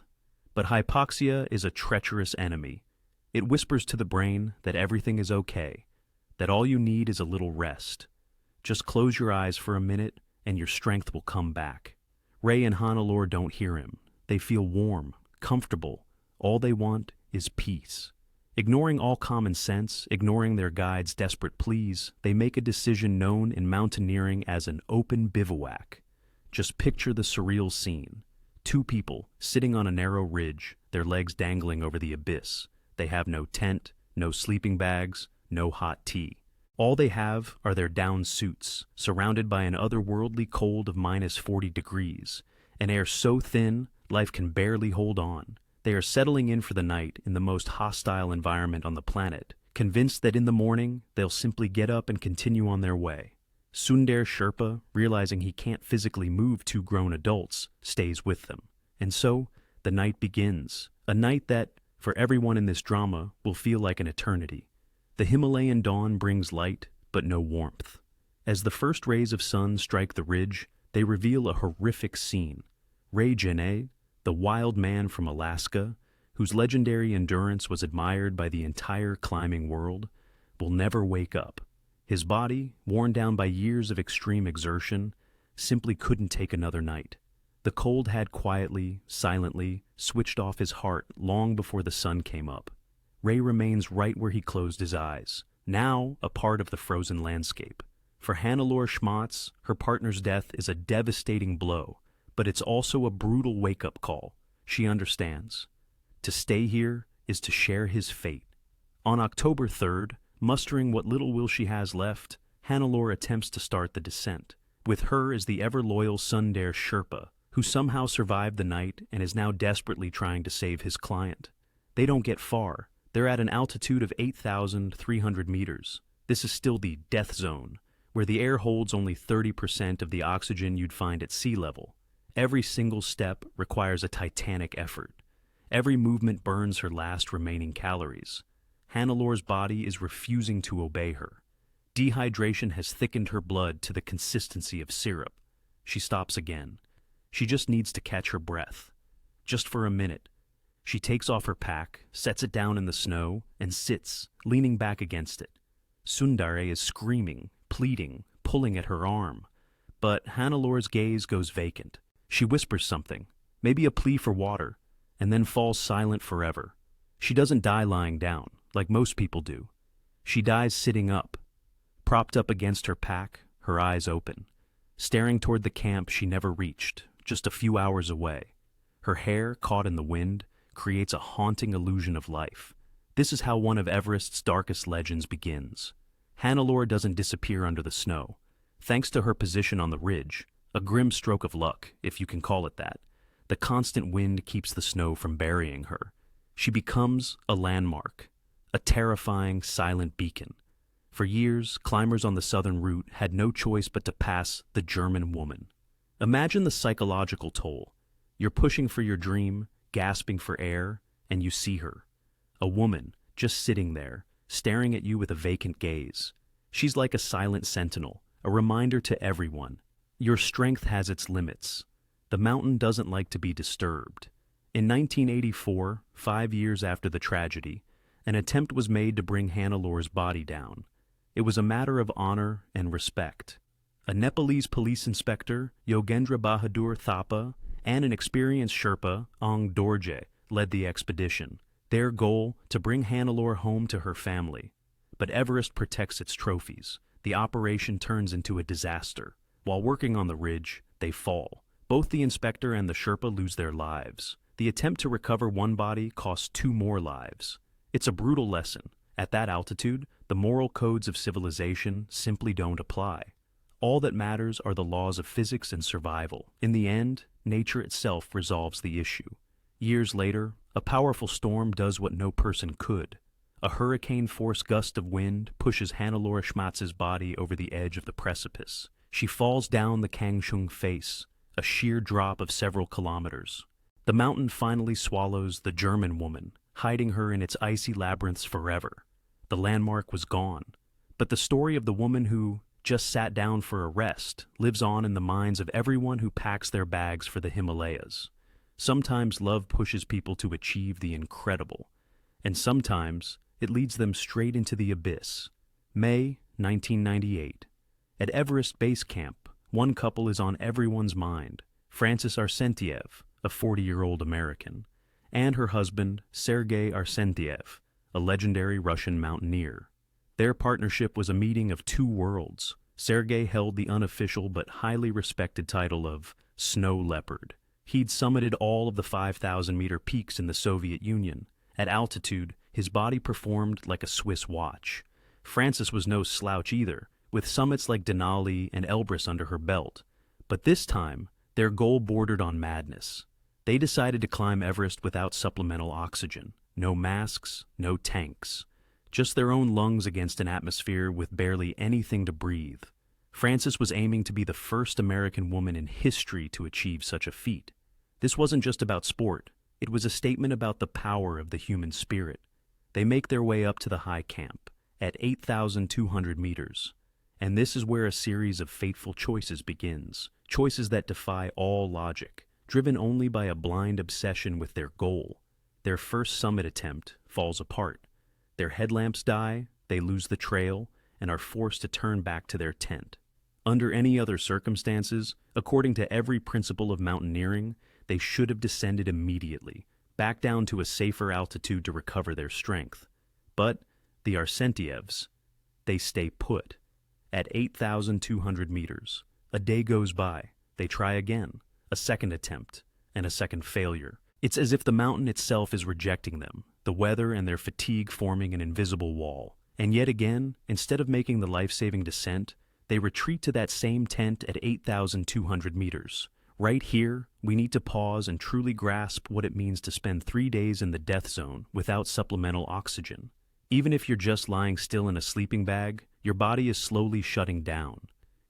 But hypoxia is a treacherous enemy. It whispers to the brain that everything is okay, that all you need is a little rest. Just close your eyes for a minute and your strength will come back. Ray and Hannelore don't hear him. They feel warm, comfortable. All they want is peace. Ignoring all common sense, ignoring their guide's desperate pleas, they make a decision known in mountaineering as an open bivouac. Just picture the surreal scene. Two people sitting on a narrow ridge, their legs dangling over the abyss. They have no tent, no sleeping bags, no hot tea. All they have are their down suits, surrounded by an otherworldly cold of -40 degrees, an air so thin life can barely hold on. They are settling in for the night in the most hostile environment on the planet, convinced that in the morning they'll simply get up and continue on their way. Sundar Sherpa, realizing he can't physically move two grown adults, stays with them. And so, the night begins, a night that, for everyone in this drama, will feel like an eternity. The Himalayan dawn brings light, but no warmth. As the first rays of sun strike the ridge, they reveal a horrific scene. Ray Genet, the wild man from Alaska, whose legendary endurance was admired by the entire climbing world, will never wake up. His body, worn down by years of extreme exertion, simply couldn't take another night. The cold had quietly, silently, switched off his heart long before the sun came up. Ray remains right where he closed his eyes, now a part of the frozen landscape. For Hannelore Schmatz, her partner's death is a devastating blow, but it's also a brutal wake-up call. She understands. To stay here is to share his fate. On October 3rd, mustering what little will she has left, Hannelore attempts to start the descent. With her is the ever-loyal Sundar Sherpa, who somehow survived the night and is now desperately trying to save his client. They don't get far. They're at an altitude of 8,300 meters. This is still the death zone, where the air holds only 30% of the oxygen you'd find at sea level. Every single step requires a titanic effort. Every movement burns her last remaining calories. Hannelore's body is refusing to obey her. Dehydration has thickened her blood to the consistency of syrup. She stops again. She just needs to catch her breath. Just for a minute. She takes off her pack, sets it down in the snow, and sits, leaning back against it. Sundare is screaming, pleading, pulling at her arm. But Hannelore's gaze goes vacant. She whispers something, maybe a plea for water, and then falls silent forever. She doesn't die lying down, like most people do. She dies sitting up, propped up against her pack, her eyes open, staring toward the camp she never reached, just a few hours away. Her hair, caught in the wind, creates a haunting illusion of life. This is how one of Everest's darkest legends begins. Hannelore doesn't disappear under the snow. Thanks to her position on the ridge, a grim stroke of luck, if you can call it that, the constant wind keeps the snow from burying her. She becomes a landmark, a terrifying, silent beacon. For years, climbers on the southern route had no choice but to pass the German woman. Imagine the psychological toll. You're pushing for your dream, gasping for air, and you see her. A woman, just sitting there, staring at you with a vacant gaze. She's like a silent sentinel, a reminder to everyone. Your strength has its limits. The mountain doesn't like to be disturbed. In 1984, 5 years after the tragedy, an attempt was made to bring Hannelor's body down. It was a matter of honor and respect. A Nepalese police inspector, Yogendra Bahadur Thapa, and an experienced Sherpa, Ong Dorje, led the expedition. Their goal, to bring Hannelore home to her family. But Everest protects its trophies. The operation turns into a disaster. While working on the ridge, they fall. Both the inspector and the Sherpa lose their lives. The attempt to recover one body costs 2 more lives. It's a brutal lesson. At that altitude, the moral codes of civilization simply don't apply. All that matters are the laws of physics and survival. In the end, nature itself resolves the issue. Years later, a powerful storm does what no person could. A hurricane-force gust of wind pushes Hannelore Schmatz's body over the edge of the precipice. She falls down the Kangshung face, a sheer drop of several kilometers. The mountain finally swallows the German woman, hiding her in its icy labyrinths forever. The landmark was gone, but the story of the woman who just sat down for a rest lives on in the minds of everyone who packs their bags for the Himalayas. Sometimes love pushes people to achieve the incredible, and sometimes it leads them straight into the abyss. May 1998. At Everest Base Camp, one couple is on everyone's mind, Francis Arsentiev, a 40-year-old American, and her husband, Sergei Arsentiev, a legendary Russian mountaineer. Their partnership was a meeting of 2 worlds. Sergei held the unofficial but highly respected title of Snow Leopard. He'd summited all of the 5,000-meter peaks in the Soviet Union. At altitude, his body performed like a Swiss watch. Frances was no slouch either, with summits like Denali and Elbrus under her belt. But this time, their goal bordered on madness. They decided to climb Everest without supplemental oxygen. No masks, no tanks. Just their own lungs against an atmosphere with barely anything to breathe. Frances was aiming to be the first American woman in history to achieve such a feat. This wasn't just about sport. It was a statement about the power of the human spirit. They make their way up to the high camp, at 8,200 meters. And this is where a series of fateful choices begins. Choices that defy all logic, driven only by a blind obsession with their goal. Their first summit attempt falls apart. Their headlamps die, they lose the trail, and are forced to turn back to their tent. Under any other circumstances, according to every principle of mountaineering, they should have descended immediately, back down to a safer altitude to recover their strength. But the Arsentievs, they stay put. At 8,200 meters, a day goes by. They try again, a second attempt, and a second failure. It's as if the mountain itself is rejecting them, the weather and their fatigue forming an invisible wall. And yet again, instead of making the life-saving descent, they retreat to that same tent at 8,200 meters. Right here, we need to pause and truly grasp what it means to spend 3 days in the death zone without supplemental oxygen. Even if you're just lying still in a sleeping bag, your body is slowly shutting down.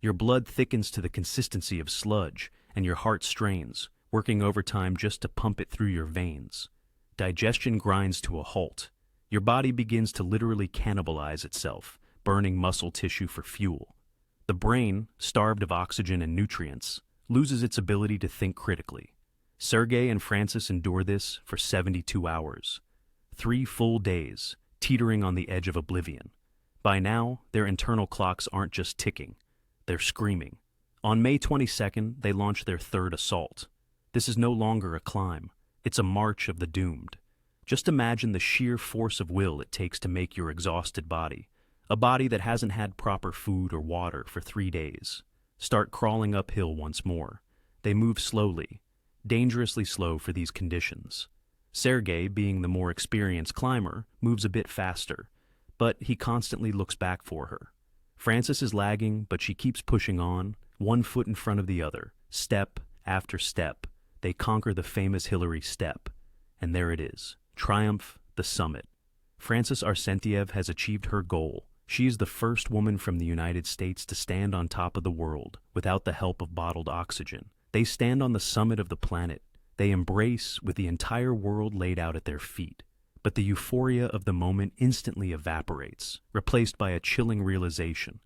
Your blood thickens to the consistency of sludge, and your heart strains, working overtime just to pump it through your veins. Digestion grinds to a halt. Your body begins to literally cannibalize itself, burning muscle tissue for fuel. The brain, starved of oxygen and nutrients, loses its ability to think critically. Sergei and Francis endure this for 72 hours. 3 full days, teetering on the edge of oblivion. By now, their internal clocks aren't just ticking, they're screaming. On May 22nd, they launch their 3rd assault. This is no longer a climb, it's a march of the doomed. Just imagine the sheer force of will it takes to make your exhausted body, a body that hasn't had proper food or water for 3 days, start crawling uphill once more. They move slowly, dangerously slow for these conditions. Sergei, being the more experienced climber, moves a bit faster, but he constantly looks back for her. Frances is lagging, but she keeps pushing on, one foot in front of the other, step after step. They conquer the famous Hillary Step, and there it is, triumph, the summit. Frances Arsentiev has achieved her goal. She is the first woman from the United States to stand on top of the world without the help of bottled oxygen. They stand on the summit of the planet. They embrace with the entire world laid out at their feet. But the euphoria of the moment instantly evaporates, replaced by a chilling realization.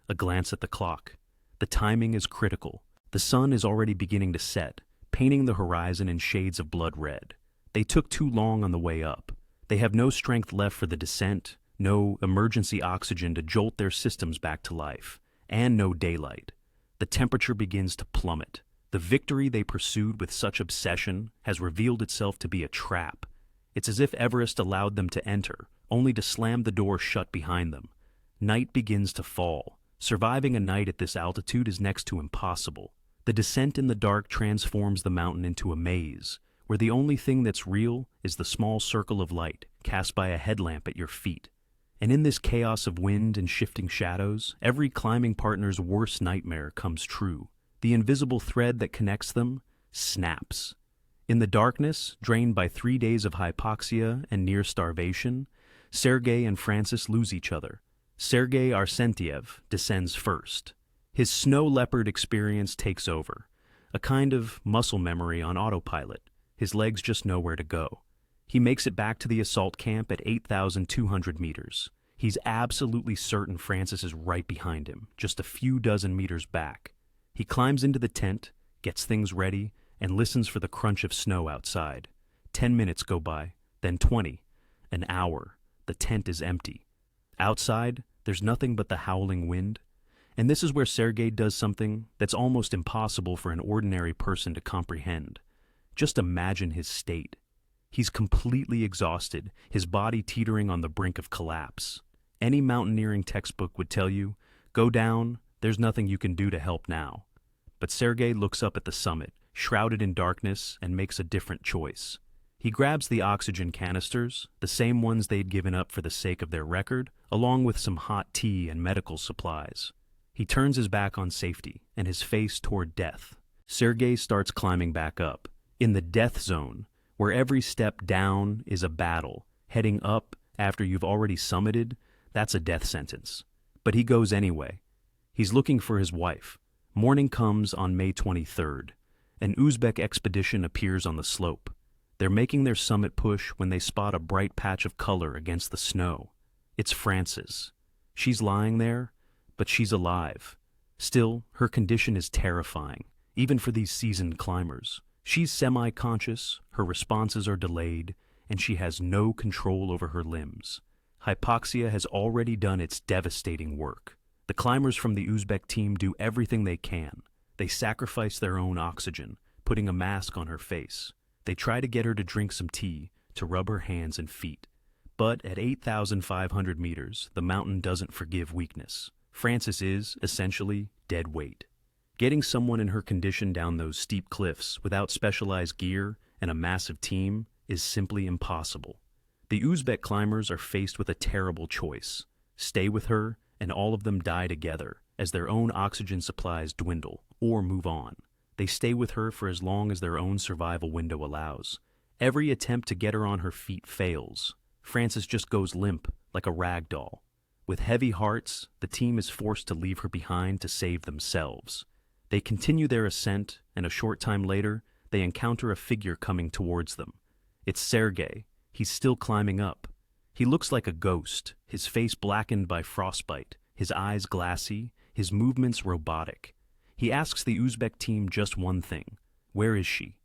A glance at the clock. The timing is critical. The sun is already beginning to set, painting the horizon in shades of blood red. They took too long on the way up. They have no strength left for the descent, no emergency oxygen to jolt their systems back to life, and no daylight. The temperature begins to plummet. The victory they pursued with such obsession has revealed itself to be a trap. It's as if Everest allowed them to enter, only to slam the door shut behind them. Night begins to fall. Surviving a night at this altitude is next to impossible. The descent in the dark transforms the mountain into a maze, where the only thing that's real is the small circle of light cast by a headlamp at your feet. And in this chaos of wind and shifting shadows, every climbing partner's worst nightmare comes true. The invisible thread that connects them snaps. In the darkness, drained by 3 days of hypoxia and near starvation, Sergei and Francis lose each other. Sergei Arsentiev descends first. His snow leopard experience takes over, a kind of muscle memory on autopilot. His legs just know where to go. He makes it back to the assault camp at 8,200 meters. He's absolutely certain Francis is right behind him, just a few dozen meters back. He climbs into the tent, gets things ready, and listens for the crunch of snow outside. 10 minutes go by, then 20, an hour. The tent is empty. Outside, there's nothing but the howling wind. And this is where Sergei does something that's almost impossible for an ordinary person to comprehend. Just imagine his state. He's completely exhausted, his body teetering on the brink of collapse. Any mountaineering textbook would tell you, go down, there's nothing you can do to help now. But Sergei looks up at the summit, shrouded in darkness, and makes a different choice. He grabs the oxygen canisters, the same ones they'd given up for the sake of their record, along with some hot tea and medical supplies. He turns his back on safety and his face toward death. Sergei starts climbing back up. In the death zone, where every step down is a battle, heading up after you've already summited, that's a death sentence. But he goes anyway. He's looking for his wife. Morning comes on May 23rd. An Uzbek expedition appears on the slope. They're making their summit push when they spot a bright patch of color against the snow. It's Frances. She's lying there, but she's alive. Still, her condition is terrifying, even for these seasoned climbers. She's semi-conscious, her responses are delayed, and she has no control over her limbs. Hypoxia has already done its devastating work. The climbers from the Uzbek team do everything they can. They sacrifice their own oxygen, putting a mask on her face. They try to get her to drink some tea, to rub her hands and feet. But at 8,500 meters, the mountain doesn't forgive weakness. Frances is, essentially, dead weight. Getting someone in her condition down those steep cliffs without specialized gear and a massive team is simply impossible. The Uzbek climbers are faced with a terrible choice. Stay with her, and all of them die together as their own oxygen supplies dwindle, or move on. They stay with her for as long as their own survival window allows. Every attempt to get her on her feet fails. Frances just goes limp, like a rag doll. With heavy hearts, the team is forced to leave her behind to save themselves. They continue their ascent, and a short time later, they encounter a figure coming towards them. It's Sergei. He's still climbing up. He looks like a ghost, his face blackened by frostbite, his eyes glassy, his movements robotic. He asks the Uzbek team just one thing. Where is she?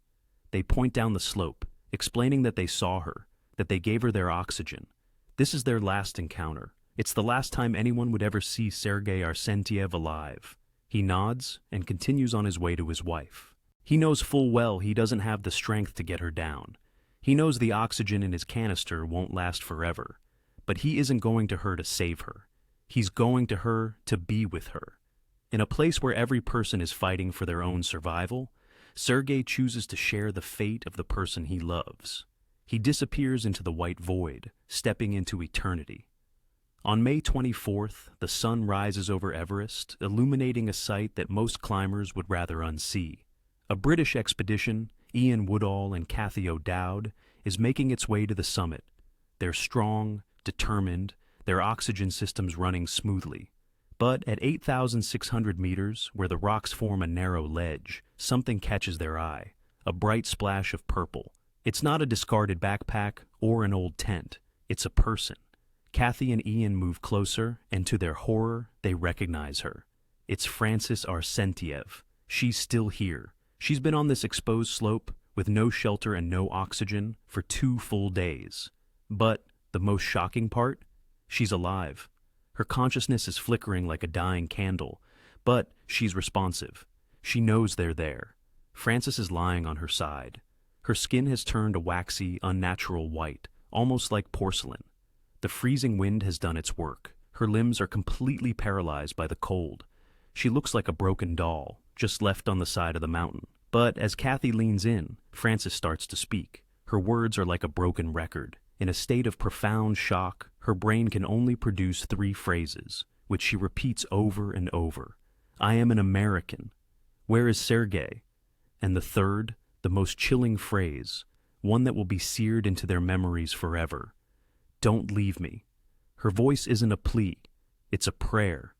They point down the slope, explaining that they saw her, that they gave her their oxygen. This is their last encounter. It's the last time anyone would ever see Sergei Arsentiev alive. He nods and continues on his way to his wife. He knows full well he doesn't have the strength to get her down. He knows the oxygen in his canister won't last forever. But he isn't going to her to save her. He's going to her to be with her. In a place where every person is fighting for their own survival, Sergei chooses to share the fate of the person he loves. He disappears into the white void, stepping into eternity. On May 24th, the sun rises over Everest, illuminating a sight that most climbers would rather unsee. A British expedition, Ian Woodall and Cathy O'Dowd, is making its way to the summit. They're strong, determined, their oxygen systems running smoothly. But at 8,600 meters, where the rocks form a narrow ledge, something catches their eye, a bright splash of purple. It's not a discarded backpack or an old tent. It's a person. Kathy and Ian move closer, and to their horror, they recognize her. It's Frances Arsentiev. She's still here. She's been on this exposed slope with no shelter and no oxygen for 2 full days. But the most shocking part? She's alive. Her consciousness is flickering like a dying candle, but she's responsive. She knows they're there. Frances is lying on her side. Her skin has turned a waxy, unnatural white, almost like porcelain. The freezing wind has done its work. Her limbs are completely paralyzed by the cold. She looks like a broken doll, just left on the side of the mountain. But as Kathy leans in, Frances starts to speak. Her words are like a broken record. In a state of profound shock, her brain can only produce 3 phrases, which she repeats over and over. I am an American. Where is Sergei? And the third, the most chilling phrase, one that will be seared into their memories forever. Don't leave me. Her voice isn't a plea, it's a prayer.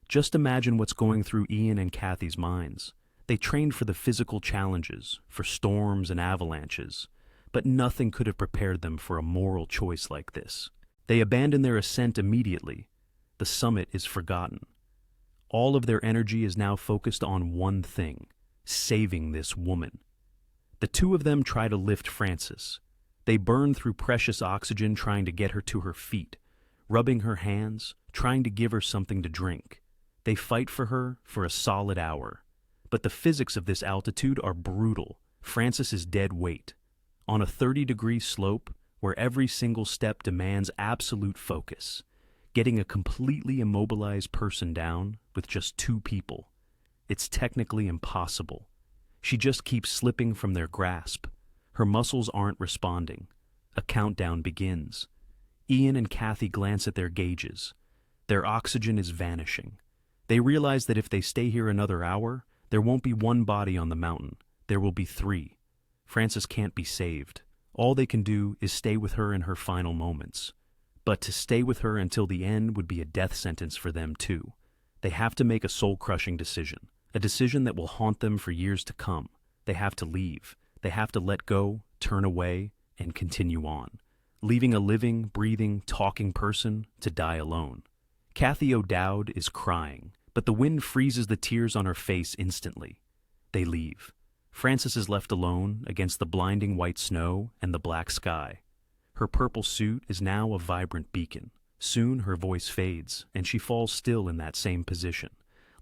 Just imagine what's going through Ian and Kathy's minds. They trained for the physical challenges, for storms and avalanches, but nothing could have prepared them for a moral choice like this. They abandon their ascent immediately. The summit is forgotten. All of their energy is now focused on one thing: saving this woman. The 2 of them try to lift Frances. They burn through precious oxygen trying to get her to her feet, rubbing her hands, trying to give her something to drink. They fight for her for a solid hour. But the physics of this altitude are brutal. Frances is dead weight. On a 30-degree slope where every single step demands absolute focus, getting a completely immobilized person down with just 2 people. It's technically impossible. She just keeps slipping from their grasp. Her muscles aren't responding. A countdown begins. Ian and Kathy glance at their gauges. Their oxygen is vanishing. They realize that if they stay here another hour, there won't be 1 body on the mountain. There will be 3. Frances can't be saved. All they can do is stay with her in her final moments. But to stay with her until the end would be a death sentence for them too. They have to make a soul-crushing decision, a decision that will haunt them for years to come. They have to leave. They have to let go, turn away, and continue on, leaving a living, breathing, talking person to die alone. Kathy O'Dowd is crying, but the wind freezes the tears on her face instantly. They leave. Frances is left alone against the blinding white snow and the black sky. Her purple suit is now a vibrant beacon. Soon her voice fades, and she falls still in that same position,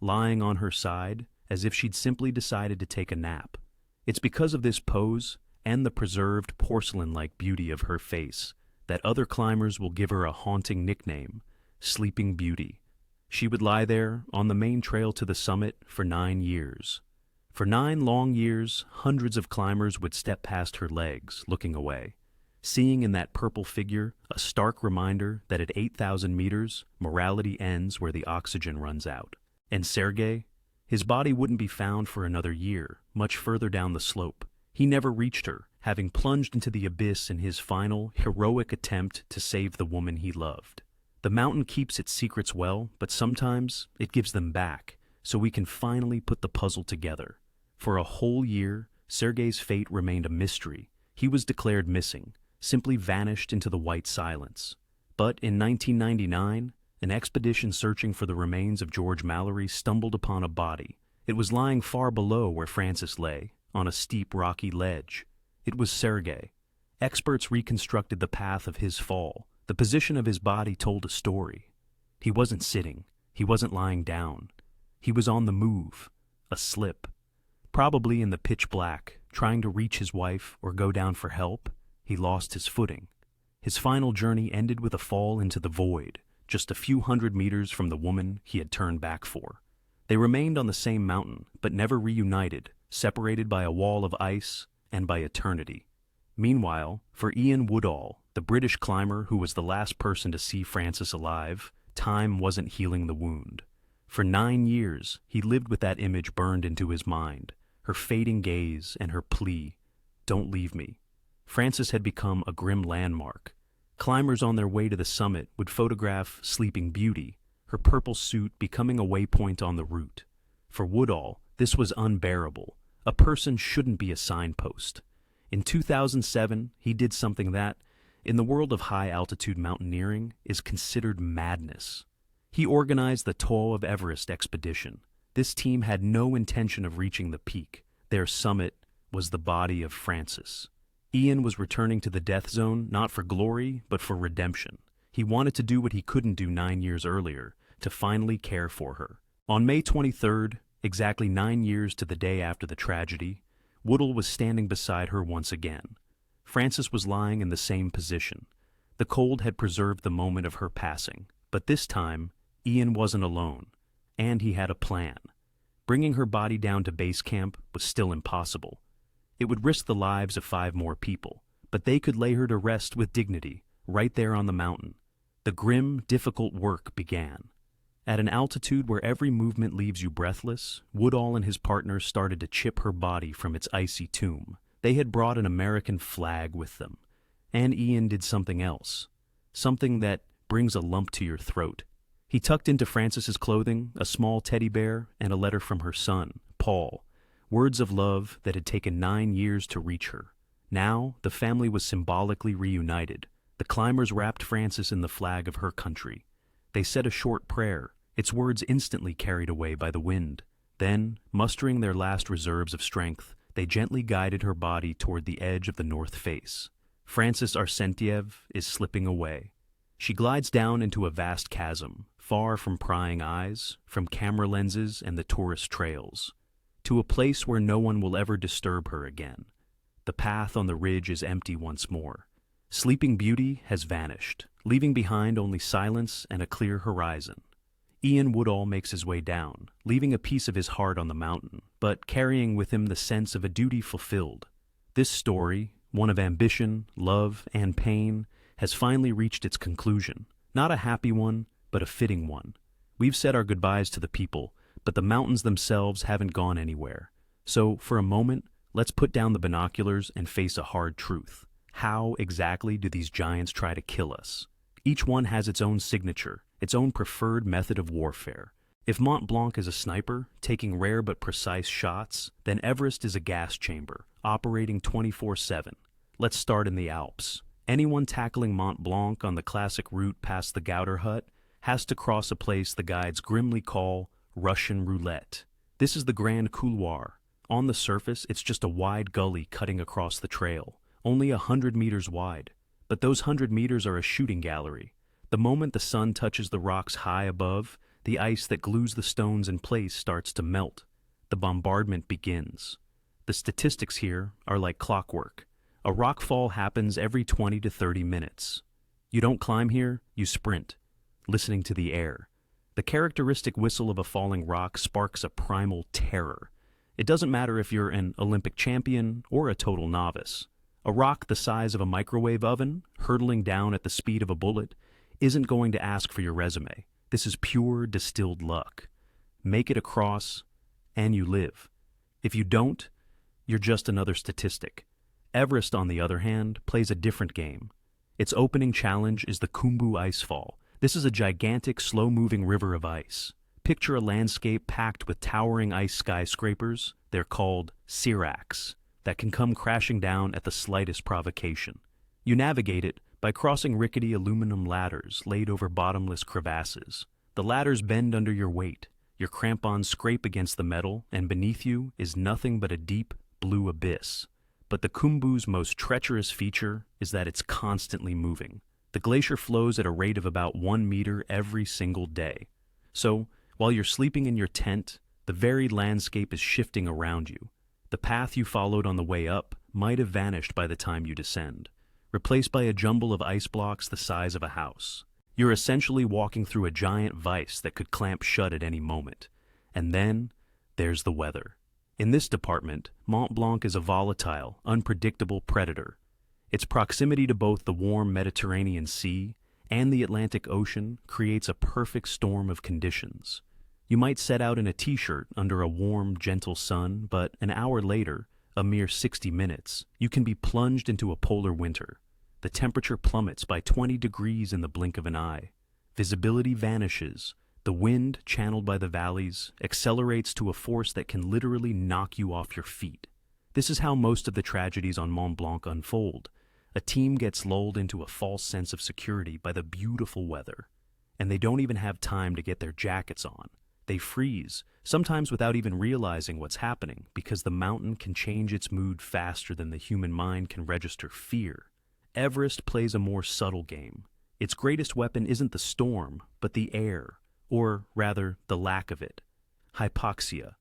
lying on her side as if she'd simply decided to take a nap. It's because of this pose and the preserved porcelain-like beauty of her face that other climbers will give her a haunting nickname, Sleeping Beauty. She would lie there on the main trail to the summit for 9 years. For 9 long years, hundreds of climbers would step past her legs, looking away, seeing in that purple figure a stark reminder that at 8,000 meters, morality ends where the oxygen runs out. And Sergei? His body wouldn't be found for another year, much further down the slope. He never reached her, having plunged into the abyss in his final, heroic attempt to save the woman he loved. The mountain keeps its secrets well, but sometimes it gives them back, so we can finally put the puzzle together. For a whole year, Sergei's fate remained a mystery. He was declared missing, simply vanished into the white silence. But in 1999, an expedition searching for the remains of George Mallory stumbled upon a body. It was lying far below where Frances lay, on a steep rocky ledge. It was Sergei. Experts reconstructed the path of his fall. The position of his body told a story. He wasn't sitting. He wasn't lying down. He was on the move, a slip. Probably in the pitch black, trying to reach his wife or go down for help, he lost his footing. His final journey ended with a fall into the void, just a few hundred meters from the woman he had turned back for. They remained on the same mountain, but never reunited, separated by a wall of ice and by eternity. Meanwhile, for Ian Woodall, the British climber who was the last person to see Frances alive, time wasn't healing the wound. For 9 years, he lived with that image burned into his mind, her fading gaze and her plea, "Don't leave me." Frances had become a grim landmark. Climbers on their way to the summit would photograph Sleeping Beauty, her purple suit becoming a waypoint on the route. For Woodall, this was unbearable. A person shouldn't be a signpost. In 2007, he did something that, in the world of high-altitude mountaineering, is considered madness. He organized the Tour of Everest expedition. This team had no intention of reaching the peak. Their summit was the body of Frances. Ian was returning to the death zone not for glory, but for redemption. He wanted to do what he couldn't do 9 years earlier, to finally care for her. On May 23rd, exactly 9 years to the day after the tragedy, Woodall was standing beside her once again. Frances was lying in the same position. The cold had preserved the moment of her passing, but this time, Ian wasn't alone, and he had a plan. Bringing her body down to base camp was still impossible. It would risk the lives of 5 more people, but they could lay her to rest with dignity, right there on the mountain. The grim, difficult work began. At an altitude where every movement leaves you breathless, Woodall and his partner started to chip her body from its icy tomb. They had brought an American flag with them. And Ian did something else. Something that brings a lump to your throat. He tucked into Frances's clothing a small teddy bear and a letter from her son, Paul. Words of love that had taken 9 years to reach her. Now, the family was symbolically reunited. The climbers wrapped Frances in the flag of her country. They said a short prayer, its words instantly carried away by the wind. Then, mustering their last reserves of strength, they gently guided her body toward the edge of the north face. Frances Arsenyev is slipping away. She glides down into a vast chasm, far from prying eyes, from camera lenses and the tourist trails, to a place where no one will ever disturb her again. The path on the ridge is empty once more. Sleeping Beauty has vanished, leaving behind only silence and a clear horizon. Ian Woodall makes his way down, leaving a piece of his heart on the mountain, but carrying with him the sense of a duty fulfilled. This story, one of ambition, love, and pain, has finally reached its conclusion. Not a happy one, but a fitting one. We've said our goodbyes to the people, but the mountains themselves haven't gone anywhere. So, for a moment, let's put down the binoculars and face a hard truth. How exactly do these giants try to kill us? Each one has its own signature, its own preferred method of warfare. If Mont Blanc is a sniper, taking rare but precise shots, then Everest is a gas chamber, operating 24/7. Let's start in the Alps. Anyone tackling Mont Blanc on the classic route past the Gouter Hut has to cross a place the guides grimly call Russian roulette. This is the Grand Couloir. On the surface, it's just a wide gully cutting across the trail, only 100 meters wide. But those 100 meters are a shooting gallery. The moment the sun touches the rocks high above, the ice that glues the stones in place starts to melt. The bombardment begins. The statistics here are like clockwork. A rockfall happens every 20 to 30 minutes. You don't climb here, you sprint, listening to the air. The characteristic whistle of a falling rock sparks a primal terror. It doesn't matter if you're an Olympic champion or a total novice. A rock the size of a microwave oven, hurtling down at the speed of a bullet, isn't going to ask for your resume. This is pure distilled luck. Make it across, and you live. If you don't, you're just another statistic. Everest, on the other hand, plays a different game. Its opening challenge is the Khumbu Icefall. This is a gigantic, slow-moving river of ice. Picture a landscape packed with towering ice skyscrapers. They're called seracs, that can come crashing down at the slightest provocation. You navigate it by crossing rickety aluminum ladders laid over bottomless crevasses. The ladders bend under your weight. Your crampons scrape against the metal, and beneath you is nothing but a deep, blue abyss. But the Khumbu's most treacherous feature is that it's constantly moving. The glacier flows at a rate of about 1 meter every single day. So, while you're sleeping in your tent, the varied landscape is shifting around you. The path you followed on the way up might have vanished by the time you descend, replaced by a jumble of ice blocks the size of a house. You're essentially walking through a giant vise that could clamp shut at any moment. And then, there's the weather. In this department, Mont Blanc is a volatile, unpredictable predator. Its proximity to both the warm Mediterranean Sea and the Atlantic Ocean creates a perfect storm of conditions. You might set out in a t-shirt under a warm, gentle sun, but an hour later, a mere 60 minutes, you can be plunged into a polar winter. The temperature plummets by 20 degrees in the blink of an eye. Visibility vanishes. The wind, channeled by the valleys, accelerates to a force that can literally knock you off your feet. This is how most of the tragedies on Mont Blanc unfold. A team gets lulled into a false sense of security by the beautiful weather, and they don't even have time to get their jackets on. They freeze, sometimes without even realizing what's happening, because the mountain can change its mood faster than the human mind can register fear. Everest plays a more subtle game. Its greatest weapon isn't the storm, but the air, or rather, the lack of it. Hypoxia.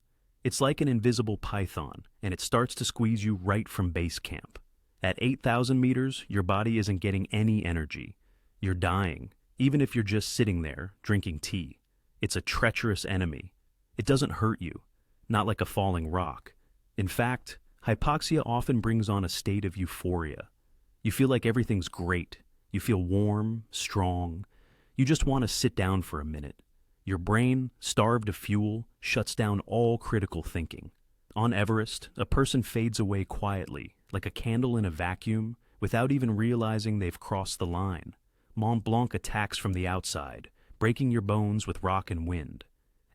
It's like an invisible python, and it starts to squeeze you right from base camp. At 8,000 meters, your body isn't getting any energy. You're dying, even if you're just sitting there, drinking tea. It's a treacherous enemy. It doesn't hurt you, not like a falling rock. In fact, hypoxia often brings on a state of euphoria. You feel like everything's great. You feel warm, strong. You just want to sit down for a minute. Your brain, starved of fuel, shuts down all critical thinking. On Everest, a person fades away quietly, like a candle in a vacuum, without even realizing they've crossed the line. Mont Blanc attacks from the outside, breaking your bones with rock and wind.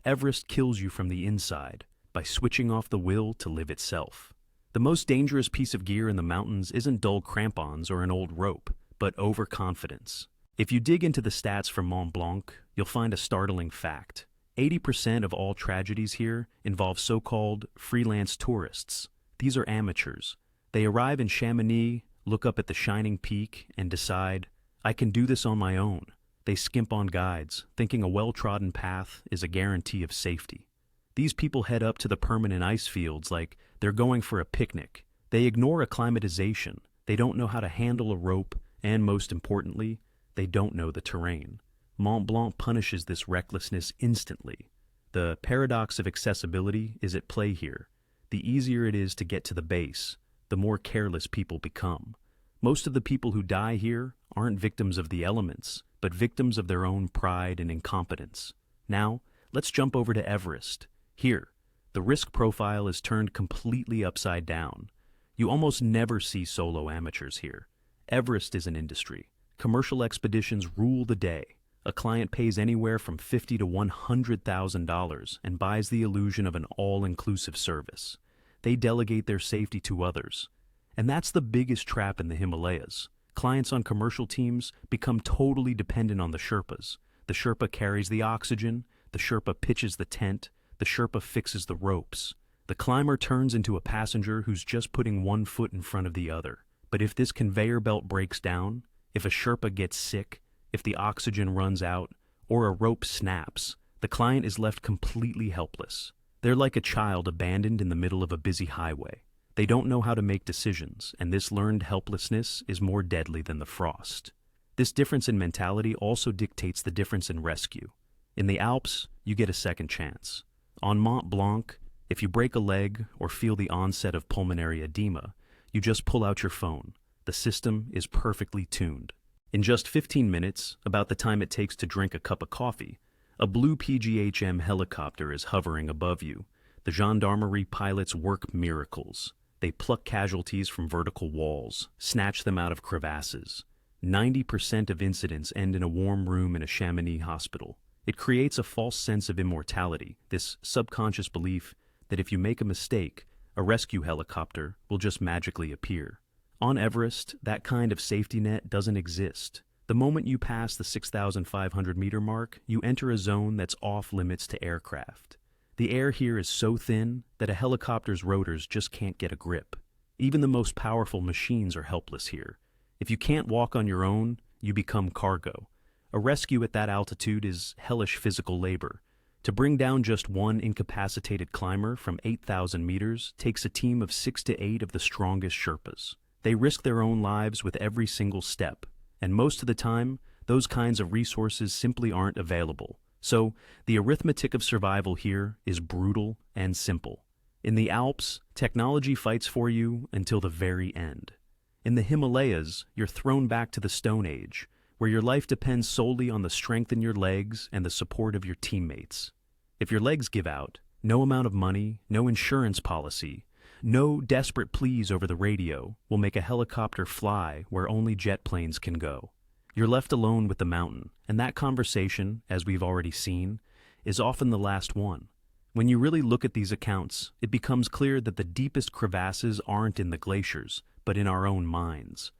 Everest kills you from the inside, by switching off the will to live itself. The most dangerous piece of gear in the mountains isn't dull crampons or an old rope, but overconfidence. If you dig into the stats for Mont Blanc, you'll find a startling fact. 80% of all tragedies here involve so-called freelance tourists. These are amateurs. They arrive in Chamonix, look up at the shining peak, and decide, I can do this on my own. They skimp on guides, thinking a well-trodden path is a guarantee of safety. These people head up to the permanent ice fields like they're going for a picnic. They ignore acclimatization. They don't know how to handle a rope, and most importantly, they don't know the terrain. Mont Blanc punishes this recklessness instantly. The paradox of accessibility is at play here. The easier it is to get to the base, the more careless people become. Most of the people who die here aren't victims of the elements, but victims of their own pride and incompetence. Now, let's jump over to Everest. Here, the risk profile is turned completely upside down. You almost never see solo amateurs here. Everest is an industry. Commercial expeditions rule the day. A client pays anywhere from $50,000 to $100,000 and buys the illusion of an all-inclusive service. They delegate their safety to others. And that's the biggest trap in the Himalayas. Clients on commercial teams become totally dependent on the Sherpas. The Sherpa carries the oxygen, the Sherpa pitches the tent, the Sherpa fixes the ropes. The climber turns into a passenger who's just putting one foot in front of the other. But if this conveyor belt breaks down, if a Sherpa gets sick, if the oxygen runs out, or a rope snaps, the client is left completely helpless. They're like a child abandoned in the middle of a busy highway. They don't know how to make decisions, and this learned helplessness is more deadly than the frost. This difference in mentality also dictates the difference in rescue. In the Alps, you get a second chance. On Mont Blanc, if you break a leg or feel the onset of pulmonary edema, you just pull out your phone. The system is perfectly tuned. In just 15 minutes, about the time it takes to drink a cup of coffee, a blue PGHM helicopter is hovering above you. The gendarmerie pilots work miracles. They pluck casualties from vertical walls, snatch them out of crevasses. 90% of incidents end in a warm room in a Chamonix hospital. It creates a false sense of immortality, this subconscious belief that if you make a mistake, a rescue helicopter will just magically appear. On Everest, that kind of safety net doesn't exist. The moment you pass the 6,500-meter mark, you enter a zone that's off limits to aircraft. The air here is so thin that a helicopter's rotors just can't get a grip. Even the most powerful machines are helpless here. If you can't walk on your own, you become cargo. A rescue at that altitude is hellish physical labor. To bring down just one incapacitated climber from 8,000 meters takes a team of 6 to 8 of the strongest Sherpas. They risk their own lives with every single step, and most of the time, those kinds of resources simply aren't available. So, the arithmetic of survival here is brutal and simple. In the Alps, technology fights for you until the very end. In the Himalayas, you're thrown back to the Stone Age, where your life depends solely on the strength in your legs and the support of your teammates. If your legs give out, no amount of money, no insurance policy, no desperate pleas over the radio will make a helicopter fly where only jet planes can go. You're left alone with the mountain, and that conversation, as we've already seen, is often the last one. When you really look at these accounts, it becomes clear that the deepest crevasses aren't in the glaciers, but in our own minds.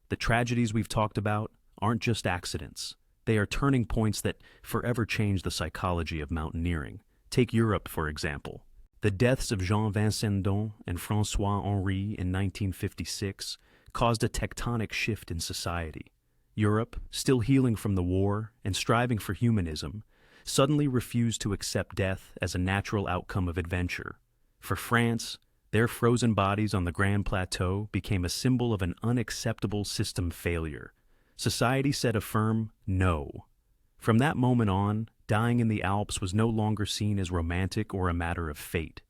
The tragedies we've talked about aren't just accidents. They are turning points that forever change the psychology of mountaineering. Take Europe, for example. The deaths of Jean Vincendon and François Henri in 1956 caused a tectonic shift in society. Europe, still healing from the war and striving for humanism, suddenly refused to accept death as a natural outcome of adventure. For France, their frozen bodies on the Grand Plateau became a symbol of an unacceptable system failure. Society said a firm no. From that moment on, dying in the Alps was no longer seen as romantic or a matter of fate.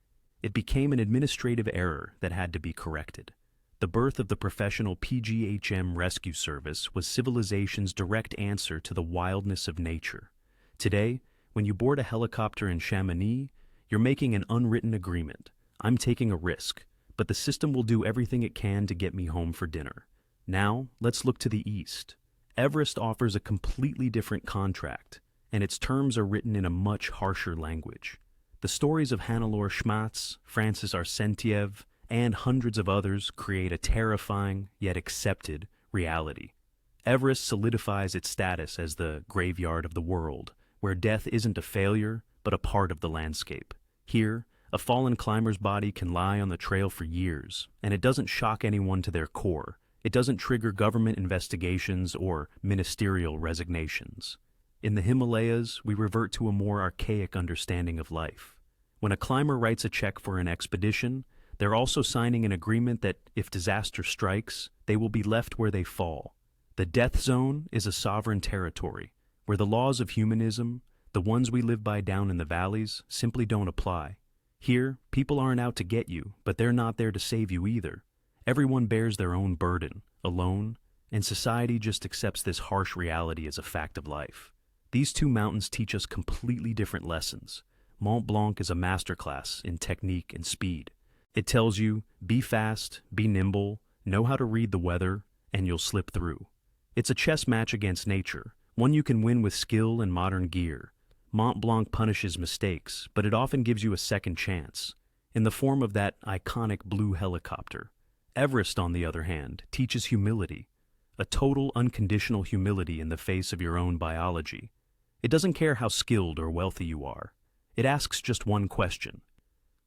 It became an administrative error that had to be corrected. The birth of the professional PGHM rescue service was civilization's direct answer to the wildness of nature. Today, when you board a helicopter in Chamonix, you're making an unwritten agreement. I'm taking a risk, but the system will do everything it can to get me home for dinner. Now, let's look to the east. Everest offers a completely different contract, and its terms are written in a much harsher language. The stories of Hannelore Schmatz, Francis Arsenteev, and hundreds of others create a terrifying, yet accepted, reality. Everest solidifies its status as the graveyard of the world, where death isn't a failure, but a part of the landscape. Here, a fallen climber's body can lie on the trail for years, and it doesn't shock anyone to their core. It doesn't trigger government investigations or ministerial resignations. In the Himalayas, we revert to a more archaic understanding of life. When a climber writes a check for an expedition, they're also signing an agreement that if disaster strikes, they will be left where they fall. The death zone is a sovereign territory, where the laws of humanism, the ones we live by down in the valleys, simply don't apply. Here, people aren't out to get you, but they're not there to save you either. Everyone bears their own burden, alone, and society just accepts this harsh reality as a fact of life. These two mountains teach us completely different lessons. Mont Blanc is a masterclass in technique and speed. It tells you, be fast, be nimble, know how to read the weather, and you'll slip through. It's a chess match against nature, one you can win with skill and modern gear. Mont Blanc punishes mistakes, but it often gives you a second chance, in the form of that iconic blue helicopter. Everest, on the other hand, teaches humility, a total unconditional humility in the face of your own biology. It doesn't care how skilled or wealthy you are. It asks just one question.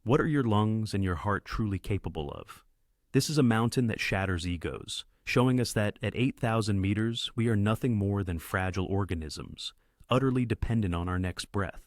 What are your lungs and your heart truly capable of? This is a mountain that shatters egos, showing us that at 8,000 meters, we are nothing more than fragile organisms, utterly dependent on our next breath.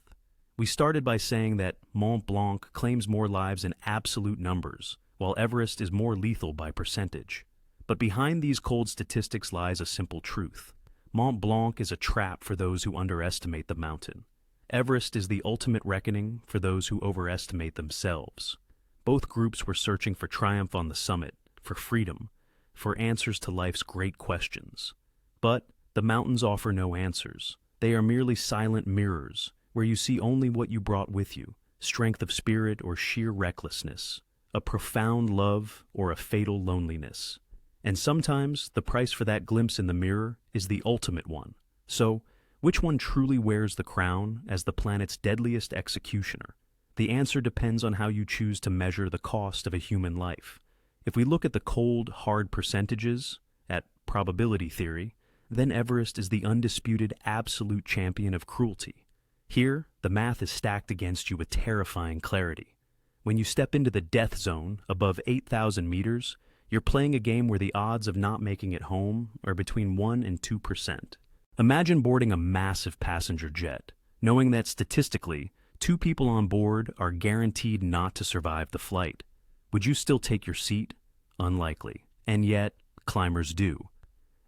We started by saying that Mont Blanc claims more lives in absolute numbers, while Everest is more lethal by percentage. But behind these cold statistics lies a simple truth. Mont Blanc is a trap for those who underestimate the mountain. Everest is the ultimate reckoning for those who overestimate themselves. Both groups were searching for triumph on the summit, for freedom, for answers to life's great questions. But the mountains offer no answers. They are merely silent mirrors, where you see only what you brought with you, strength of spirit or sheer recklessness, a profound love or a fatal loneliness. And sometimes the price for that glimpse in the mirror is the ultimate one. So, which one truly wears the crown as the planet's deadliest executioner? The answer depends on how you choose to measure the cost of a human life. If we look at the cold, hard percentages, at probability theory, then Everest is the undisputed absolute champion of cruelty. Here, the math is stacked against you with terrifying clarity. When you step into the death zone above 8,000 meters, you're playing a game where the odds of not making it home are between 1 and 2%. Imagine boarding a massive passenger jet, knowing that statistically, 2 people on board are guaranteed not to survive the flight. Would you still take your seat? Unlikely. And yet, climbers do.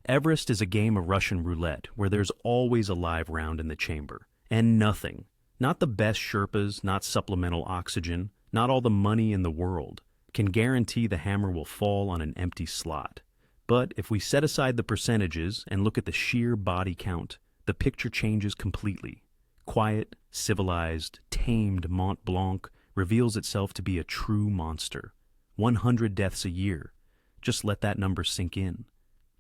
Everest is a game of Russian roulette where there's always a live round in the chamber. And nothing, not the best Sherpas, not supplemental oxygen, not all the money in the world, can guarantee the hammer will fall on an empty slot. But if we set aside the percentages and look at the sheer body count, the picture changes completely. Quiet, civilized, tamed Mont Blanc reveals itself to be a true monster. 100 deaths a year. Just let that number sink in.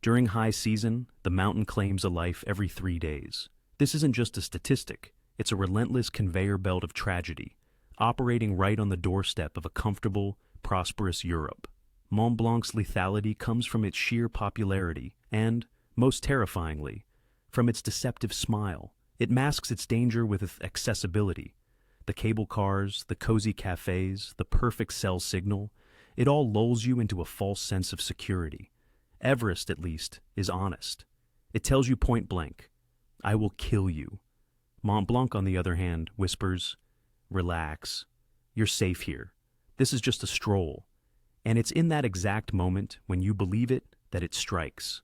During high season, the mountain claims a life every 3 days. This isn't just a statistic, it's a relentless conveyor belt of tragedy, operating right on the doorstep of a comfortable, prosperous Europe. Mont Blanc's lethality comes from its sheer popularity and, most terrifyingly, from its deceptive smile. It masks its danger with accessibility. The cable cars, the cozy cafes, the perfect cell signal, it all lulls you into a false sense of security. Everest, at least, is honest. It tells you point blank, I will kill you. Mont Blanc, on the other hand, whispers, relax, you're safe here. This is just a stroll. And it's in that exact moment, when you believe it, that it strikes.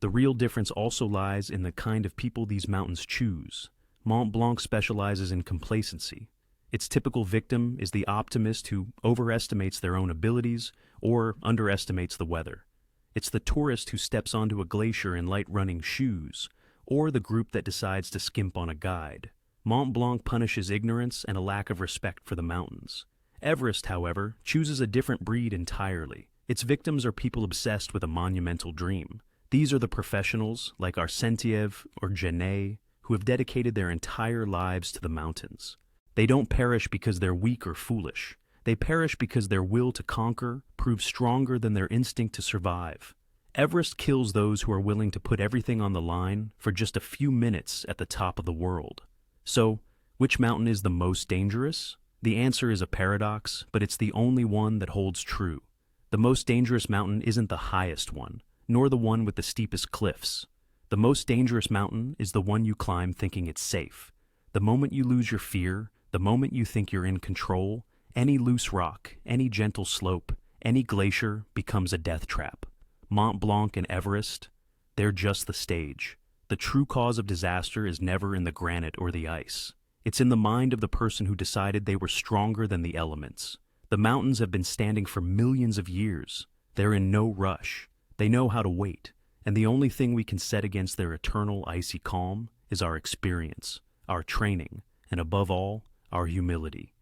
The real difference also lies in the kind of people these mountains choose. Mont Blanc specializes in complacency. Its typical victim is the optimist who overestimates their own abilities or underestimates the weather. It's the tourist who steps onto a glacier in light running shoes, or the group that decides to skimp on a guide. Mont Blanc punishes ignorance and a lack of respect for the mountains. Everest, however, chooses a different breed entirely. Its victims are people obsessed with a monumental dream. These are the professionals, like Arsentiev or Genet, who have dedicated their entire lives to the mountains. They don't perish because they're weak or foolish. They perish because their will to conquer proves stronger than their instinct to survive. Everest kills those who are willing to put everything on the line for just a few minutes at the top of the world. So, which mountain is the most dangerous? The answer is a paradox, but it's the only one that holds true. The most dangerous mountain isn't the highest one, nor the one with the steepest cliffs. The most dangerous mountain is the one you climb thinking it's safe. The moment you lose your fear, the moment you think you're in control, any loose rock, any gentle slope, any glacier becomes a death trap. Mont Blanc and Everest, they're just the stage. The true cause of disaster is never in the granite or the ice. It's in the mind of the person who decided they were stronger than the elements. The mountains have been standing for millions of years. They're in no rush. They know how to wait, and the only thing we can set against their eternal icy calm is our experience, our training, and above all, our humility.